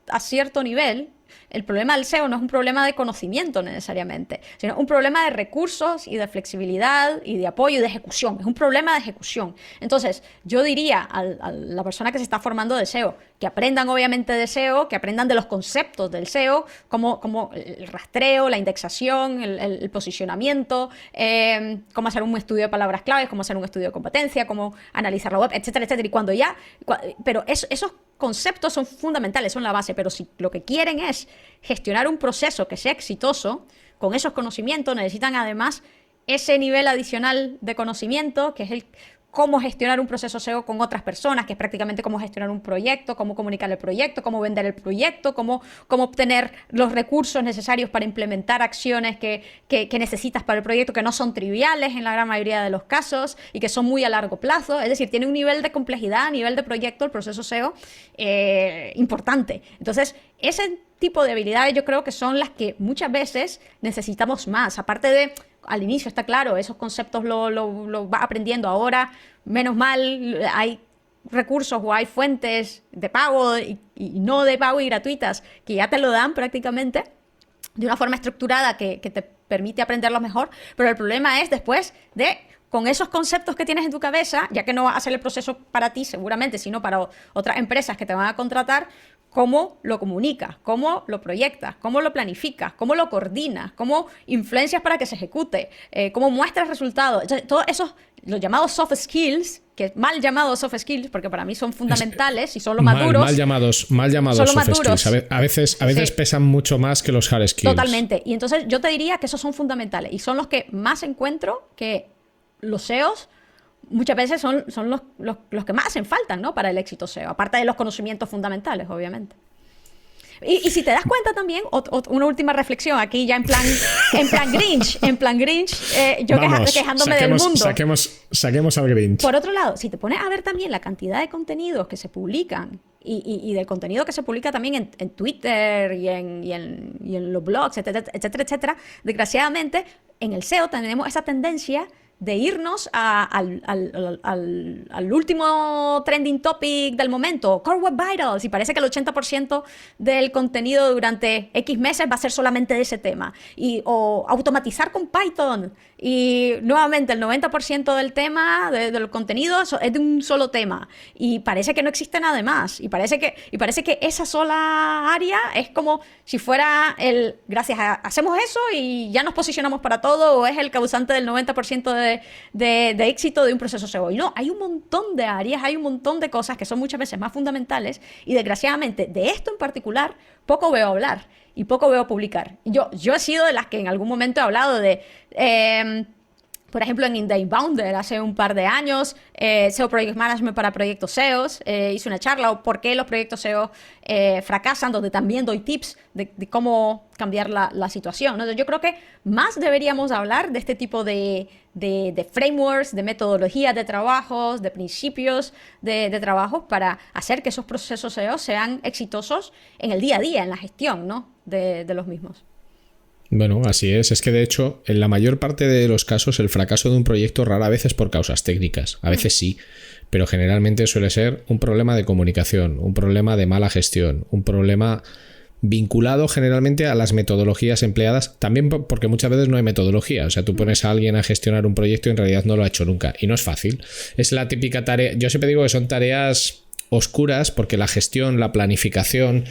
Speaker 2: a cierto nivel, el problema del SEO no es un problema de conocimiento necesariamente, sino un problema de recursos y de flexibilidad y de apoyo y de ejecución. Es un problema de ejecución. Entonces, yo diría a la persona que se está formando de SEO, que aprendan obviamente de SEO, que aprendan de los conceptos del SEO, como el rastreo, la indexación, el posicionamiento, cómo hacer un estudio de palabras claves, cómo hacer un estudio de competencia, cómo analizar la web, etcétera, etcétera. Pero esos conceptos son fundamentales, son la base, pero si lo que quieren es gestionar un proceso que sea exitoso, con esos conocimientos necesitan además ese nivel adicional de conocimiento, que es cómo gestionar un proceso SEO con otras personas, que es prácticamente cómo gestionar un proyecto, cómo comunicar el proyecto, cómo vender el proyecto, cómo obtener los recursos necesarios para implementar acciones que necesitas para el proyecto, que no son triviales en la gran mayoría de los casos y que son muy a largo plazo. Es decir, tiene un nivel de complejidad a nivel de proyecto el proceso SEO importante. Entonces, ese tipo de habilidades yo creo que son las que muchas veces necesitamos más. Aparte de, al inicio está claro, esos conceptos lo vas aprendiendo ahora, menos mal, hay recursos o hay fuentes de pago y no de pago y gratuitas que ya te lo dan prácticamente de una forma estructurada que te permite aprenderlo mejor, pero el problema es después de, con esos conceptos que tienes en tu cabeza, ya que no vas a hacer el proceso para ti seguramente, sino para otras empresas que te van a contratar, cómo lo comunicas, cómo lo proyectas, cómo lo planificas, cómo lo coordinas, cómo influencias para que se ejecute, cómo muestras resultados. Entonces, todos esos, los llamados soft skills, que mal llamados soft skills, porque para mí son fundamentales y son los maduros.
Speaker 1: Mal llamados soft skills. A veces sí, pesan mucho más que los hard skills.
Speaker 2: Totalmente. Y entonces yo te diría que esos son fundamentales y son los que más encuentro que los SEOs muchas veces son los que más hacen falta, ¿no?, para el éxito SEO, aparte de los conocimientos fundamentales, obviamente. Y si te das cuenta también, una última reflexión aquí ya en plan Grinch, yo quejándome del mundo.
Speaker 1: Saquemos al Grinch.
Speaker 2: Por otro lado, si te pones a ver también la cantidad de contenidos que se publican y del contenido que se publica también en Twitter y en los blogs, etcétera, desgraciadamente en el SEO tenemos esa tendencia de irnos al último trending topic del momento, Core Web Vitals, y parece que el 80% del contenido durante X meses va a ser solamente de ese tema, o automatizar con Python, y nuevamente el 90% del tema, del contenido es de un solo tema, y parece que no existe nada más, y parece que esa sola área es como si fuera hacemos eso y ya nos posicionamos para todo, o es el causante del 90% de éxito de un proceso SEO. Y no, hay un montón de áreas, hay un montón de cosas que son muchas veces más fundamentales y desgraciadamente de esto en particular poco veo hablar y poco veo publicar. Yo he sido de las que en algún momento he hablado de... por ejemplo, en The Inbounder, hace un par de años, SEO Project Management para proyectos SEOs, hice una charla o por qué los proyectos SEO fracasan, donde también doy tips de cómo cambiar la situación, ¿no? Entonces, yo creo que más deberíamos hablar de este tipo de frameworks, de metodologías de trabajos, de principios de trabajo para hacer que esos procesos SEO sean exitosos en el día a día, en la gestión, ¿no?, de los mismos.
Speaker 1: Bueno, así es. Es que de hecho, en la mayor parte de los casos, el fracaso de un proyecto rara vez es por causas técnicas. A veces sí, pero generalmente suele ser un problema de comunicación, un problema de mala gestión, un problema vinculado generalmente a las metodologías empleadas, también porque muchas veces no hay metodología. O sea, tú pones a alguien a gestionar un proyecto y en realidad no lo ha hecho nunca. Y no es fácil. Es la típica tarea. Yo siempre digo que son tareas oscuras porque la gestión, la planificación...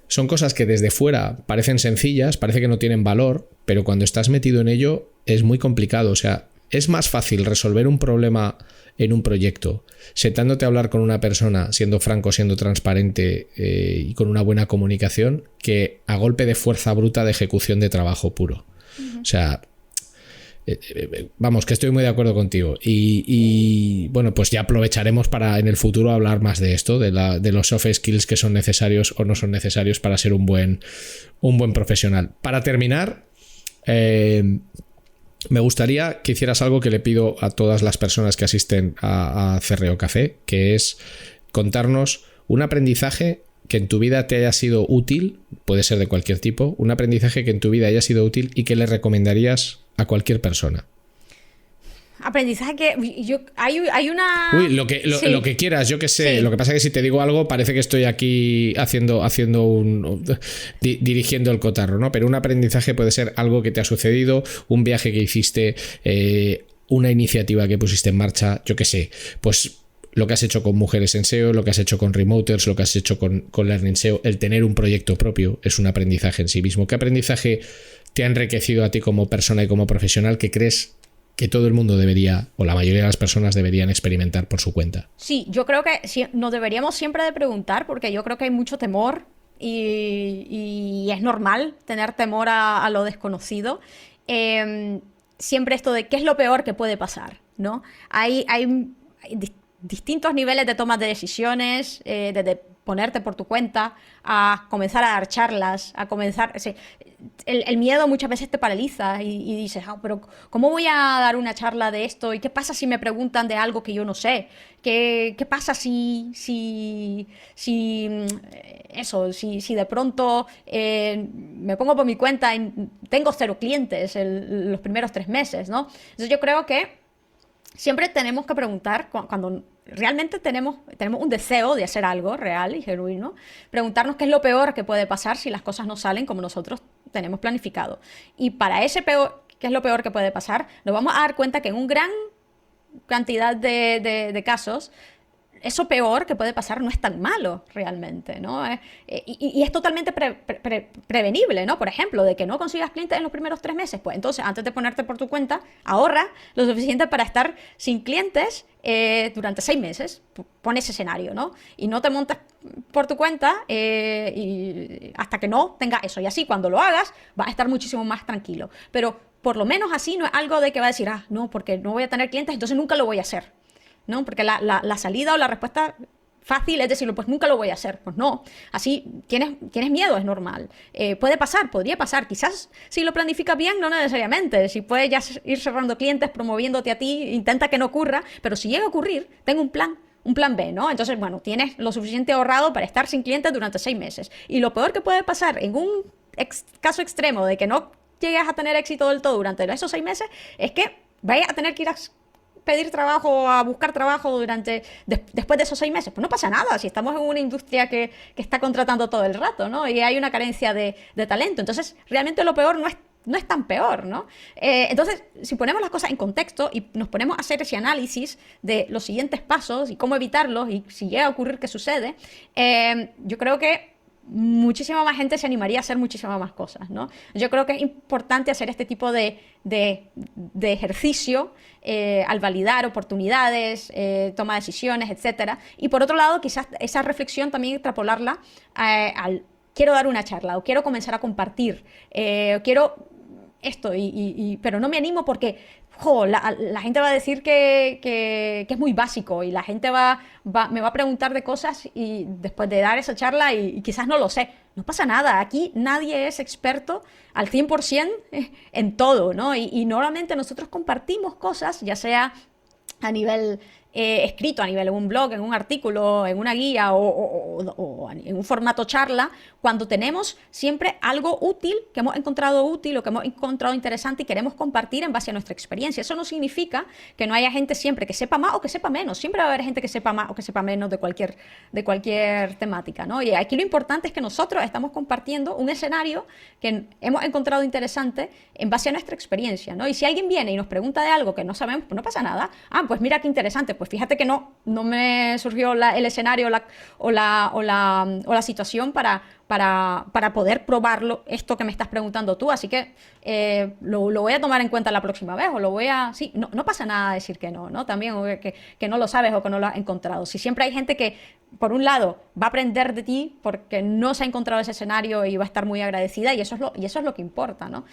Speaker 1: son cosas que desde fuera parecen sencillas, parece que no tienen valor, pero cuando estás metido en ello es muy complicado. O sea, es más fácil resolver un problema en un proyecto sentándote a hablar con una persona, siendo franco, siendo transparente y con una buena comunicación, que a golpe de fuerza bruta de ejecución de trabajo puro. O sea... vamos, que estoy muy de acuerdo contigo y bueno, pues ya aprovecharemos para en el futuro hablar más de esto, de los soft skills que son necesarios o no son necesarios para ser un buen profesional. Para terminar, me gustaría que hicieras algo que le pido a todas las personas que asisten a CRO Café, que es contarnos un aprendizaje que en tu vida te haya sido útil, puede ser de cualquier tipo, un aprendizaje que en tu vida haya sido útil y que le recomendarías a cualquier persona.
Speaker 2: Aprendizaje que hay una...
Speaker 1: Uy, lo que quieras, yo que sé. Sí. Lo que pasa es que si te digo algo parece que estoy aquí dirigiendo el cotarro, ¿no? Pero un aprendizaje puede ser algo que te ha sucedido, un viaje que hiciste, una iniciativa que pusiste en marcha, yo que sé, pues lo que has hecho con Mujeres en SEO, lo que has hecho con Remoters, lo que has hecho con Learning SEO, el tener un proyecto propio es un aprendizaje en sí mismo. ¿Qué aprendizaje te ha enriquecido a ti como persona y como profesional que crees que todo el mundo debería, o la mayoría de las personas deberían experimentar por su cuenta?
Speaker 2: Sí, yo creo que nos deberíamos siempre de preguntar, porque yo creo que hay mucho temor y es normal tener temor a lo desconocido. siempre esto de qué es lo peor que puede pasar, ¿no? Hay distintos niveles de toma de decisiones, desde ponerte por tu cuenta, a comenzar a dar charlas, a comenzar... El miedo muchas veces te paraliza y dices, pero ¿cómo voy a dar una charla de esto? ¿Y qué pasa si me preguntan de algo que yo no sé? ¿Qué pasa si de pronto me pongo por mi cuenta y tengo 0 clientes los primeros 3 meses, ¿no? Entonces yo creo que siempre tenemos que preguntar, cuando realmente tenemos un deseo de hacer algo real y genuino, preguntarnos qué es lo peor que puede pasar si las cosas no salen como nosotros tenemos planificado. Y para ese peor, qué es lo peor que puede pasar, nos vamos a dar cuenta que en una gran cantidad de casos, eso peor que puede pasar no es tan malo realmente, ¿no? Y es totalmente prevenible, ¿no? Por ejemplo, de que no consigas clientes en los primeros 3 meses, pues entonces antes de ponerte por tu cuenta, ahorra lo suficiente para estar sin clientes durante 6 meses. Pon ese escenario, ¿no? Y no te montes por tu cuenta y hasta que no tengas eso. Y así cuando lo hagas vas a estar muchísimo más tranquilo. Pero por lo menos así no es algo de que va a decir, no, porque no voy a tener clientes, entonces nunca lo voy a hacer, ¿no? Porque la salida o la respuesta fácil es decirlo, pues nunca lo voy a hacer. Pues no, así tienes miedo, es normal. Puede pasar, podría pasar. Quizás si lo planificas bien, no necesariamente. Si puedes ya ir cerrando clientes, promoviéndote a ti, intenta que no ocurra. Pero si llega a ocurrir, tengo un plan B, ¿no? Entonces, bueno, tienes lo suficiente ahorrado para estar sin clientes durante 6 meses. Y lo peor que puede pasar en un caso extremo de que no llegues a tener éxito del todo durante esos 6 meses es que vayas a tener que ir a pedir trabajo, a buscar trabajo después de esos 6 meses. Pues no pasa nada, si estamos en una industria que está contratando todo el rato, ¿no? Y hay una carencia de talento. Entonces, realmente lo peor no es tan peor, ¿no? Entonces, si ponemos las cosas en contexto y nos ponemos a hacer ese análisis de los siguientes pasos y cómo evitarlos y si llega a ocurrir qué sucede, yo creo que muchísima más gente se animaría a hacer muchísimas más cosas, ¿no? Yo creo que es importante hacer este tipo de ejercicio al validar oportunidades, toma decisiones, etcétera. Y por otro lado, quizás esa reflexión también extrapolarla al quiero dar una charla o quiero comenzar a compartir, quiero esto, pero no me animo porque la gente va a decir que es muy básico y la gente me va a preguntar de cosas y después de dar esa charla y quizás no lo sé. No pasa nada, aquí nadie es experto al 100% en todo, ¿no? Y normalmente nosotros compartimos cosas, ya sea a nivel escrito, a nivel de un blog, en un artículo, en una guía o en un formato charla, cuando tenemos siempre algo útil, que hemos encontrado útil o que hemos encontrado interesante y queremos compartir en base a nuestra experiencia. Eso no significa que no haya gente siempre que sepa más o que sepa menos. Siempre va a haber gente que sepa más o que sepa menos de cualquier temática, ¿no? Y aquí lo importante es que nosotros estamos compartiendo un escenario que hemos encontrado interesante en base a nuestra experiencia, ¿no? Y si alguien viene y nos pregunta de algo que no sabemos, pues no pasa nada. Pues mira qué interesante, pues fíjate que no me surgió el escenario o la situación para poder probarlo, esto que me estás preguntando tú, así que lo voy a tomar en cuenta la próxima vez, o lo voy a... Sí, no pasa nada decir que no, ¿no? También que no lo sabes o que no lo has encontrado. Si siempre hay gente que, por un lado, va a aprender de ti porque no se ha encontrado ese escenario y va a estar muy agradecida, y eso es lo que importa, ¿no?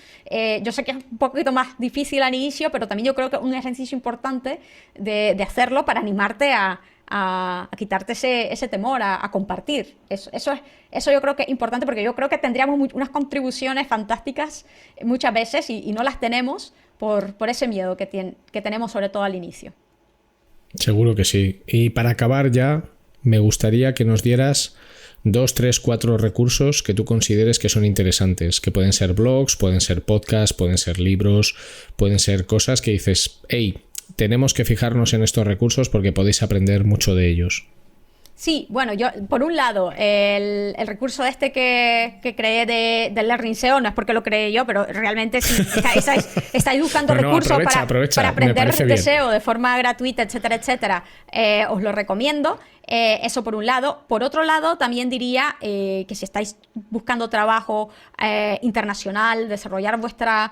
Speaker 2: Yo sé que es un poquito más difícil al inicio, pero también yo creo que es un ejercicio importante de hacerlo para animarte a quitarte ese temor, a compartir. Eso yo creo que es importante, porque yo creo que tendríamos unas contribuciones fantásticas muchas veces y no las tenemos por ese miedo que tenemos, sobre todo al inicio.
Speaker 1: Seguro que sí. Y para acabar ya, me gustaría que nos dieras 2, 3, 4 recursos que tú consideres que son interesantes, que pueden ser blogs, pueden ser podcasts, pueden ser libros, pueden ser cosas que dices, hey, tenemos que fijarnos en estos recursos porque podéis aprender mucho de ellos.
Speaker 2: Sí, bueno, yo, por un lado, el recurso que creé de Learning SEO, no es porque lo creé yo, pero realmente sí, estáis buscando recursos para aprender de SEO de forma gratuita, etcétera, etcétera. Os lo recomiendo. Eso por un lado. Por otro lado, también diría que si estáis buscando trabajo internacional, desarrollar vuestra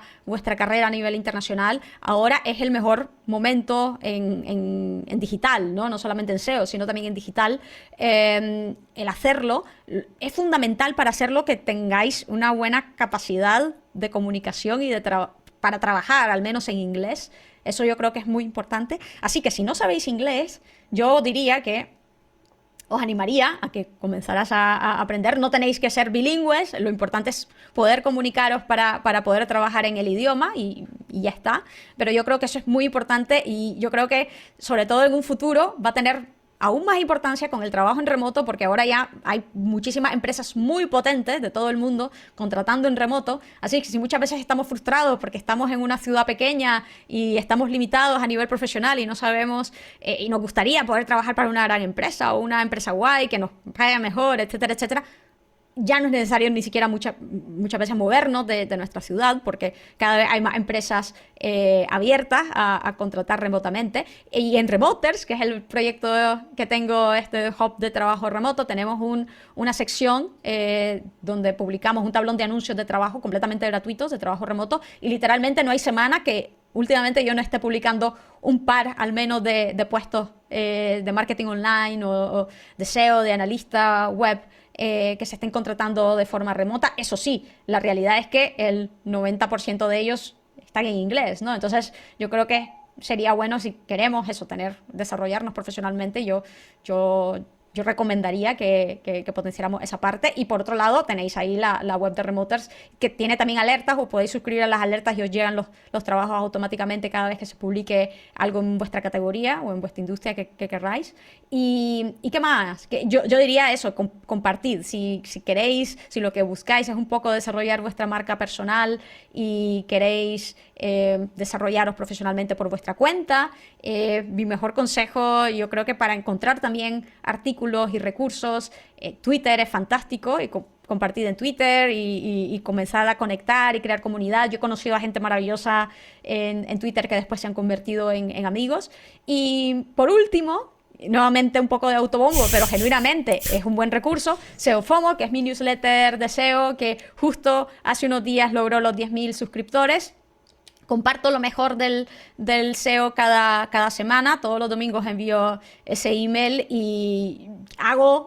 Speaker 2: carrera a nivel internacional, ahora es el mejor momento en digital, ¿no? No solamente en SEO, sino también en digital. El hacerlo es fundamental para hacerlo, que tengáis una buena capacidad de comunicación y de para trabajar, al menos en inglés. Eso yo creo que es muy importante. Así que si no sabéis inglés, yo diría que os animaría a que comenzaras a aprender. No tenéis que ser bilingües, lo importante es poder comunicaros para poder trabajar en el idioma y ya está. Pero yo creo que eso es muy importante y yo creo que sobre todo en un futuro va a tener aún más importancia con el trabajo en remoto, porque ahora ya hay muchísimas empresas muy potentes de todo el mundo contratando en remoto. Así que si muchas veces estamos frustrados porque estamos en una ciudad pequeña y estamos limitados a nivel profesional y no sabemos, y nos gustaría poder trabajar para una gran empresa o una empresa guay que nos pague mejor, etcétera, etcétera, ya no es necesario ni siquiera muchas veces movernos de nuestra ciudad, porque cada vez hay más empresas abiertas a contratar remotamente. Y en Remoters, que es el proyecto que tengo, este hub de trabajo remoto, tenemos una sección donde publicamos un tablón de anuncios de trabajo completamente gratuitos, de trabajo remoto, y literalmente no hay semana que últimamente yo no esté publicando un par al menos de puestos de marketing online o de SEO, de analista web, que se estén contratando de forma remota. Eso sí, la realidad es que el 90% de ellos están en inglés, ¿no? Entonces, yo creo que sería bueno, si queremos eso, desarrollarnos profesionalmente, yo recomendaría que potenciáramos esa parte. Y por otro lado, tenéis ahí la web de Remoters, que tiene también alertas, os podéis suscribir a las alertas y os llegan los trabajos automáticamente cada vez que se publique algo en vuestra categoría o en vuestra industria que querráis. ¿Y qué más? Que yo diría eso, compartid. Si queréis, si lo que buscáis es un poco desarrollar vuestra marca personal y queréis desarrollaros profesionalmente por vuestra cuenta, mi mejor consejo, yo creo que para encontrar también artículos y recursos, Twitter es fantástico, y compartid en Twitter y comenzad a conectar y crear comunidad. Yo he conocido a gente maravillosa en Twitter que después se han convertido en amigos. Y por último, nuevamente un poco de autobombo, pero genuinamente es un buen recurso, SEO FOMO, que es mi newsletter de SEO, que justo hace unos días logró los 10.000 suscriptores. Comparto lo mejor del SEO cada semana. Todos los domingos envío ese email y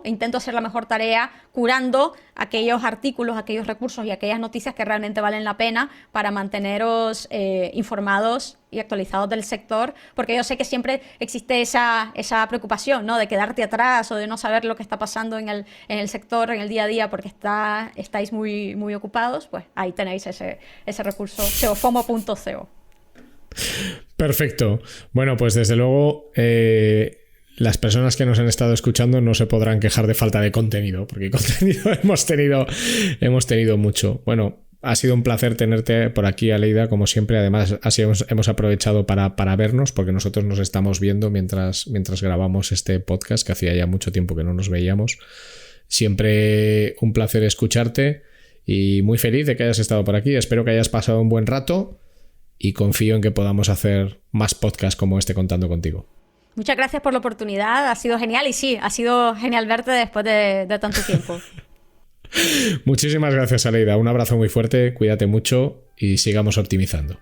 Speaker 2: intento hacer la mejor tarea curando aquellos artículos, aquellos recursos y aquellas noticias que realmente valen la pena para manteneros informados y actualizados del sector, porque yo sé que siempre existe esa preocupación, ¿no?, de quedarte atrás o de no saber lo que está pasando en el sector, en el día a día, porque estáis muy, muy ocupados. Pues ahí tenéis ese recurso, seofomo.co.
Speaker 1: Perfecto. Bueno, pues desde luego las personas que nos han estado escuchando no se podrán quejar de falta de contenido, porque contenido hemos tenido mucho. Bueno, ha sido un placer tenerte por aquí, Aleida, como siempre. Además, así hemos aprovechado para vernos, porque nosotros nos estamos viendo mientras grabamos este podcast, que hacía ya mucho tiempo que no nos veíamos. Siempre un placer escucharte y muy feliz de que hayas estado por aquí. Espero que hayas pasado un buen rato y confío en que podamos hacer más podcasts como este contando contigo.
Speaker 2: Muchas gracias por la oportunidad, ha sido genial y sí, ha sido genial verte después de tanto tiempo.
Speaker 1: Muchísimas gracias, Aleida. Un abrazo muy fuerte, cuídate mucho y sigamos optimizando.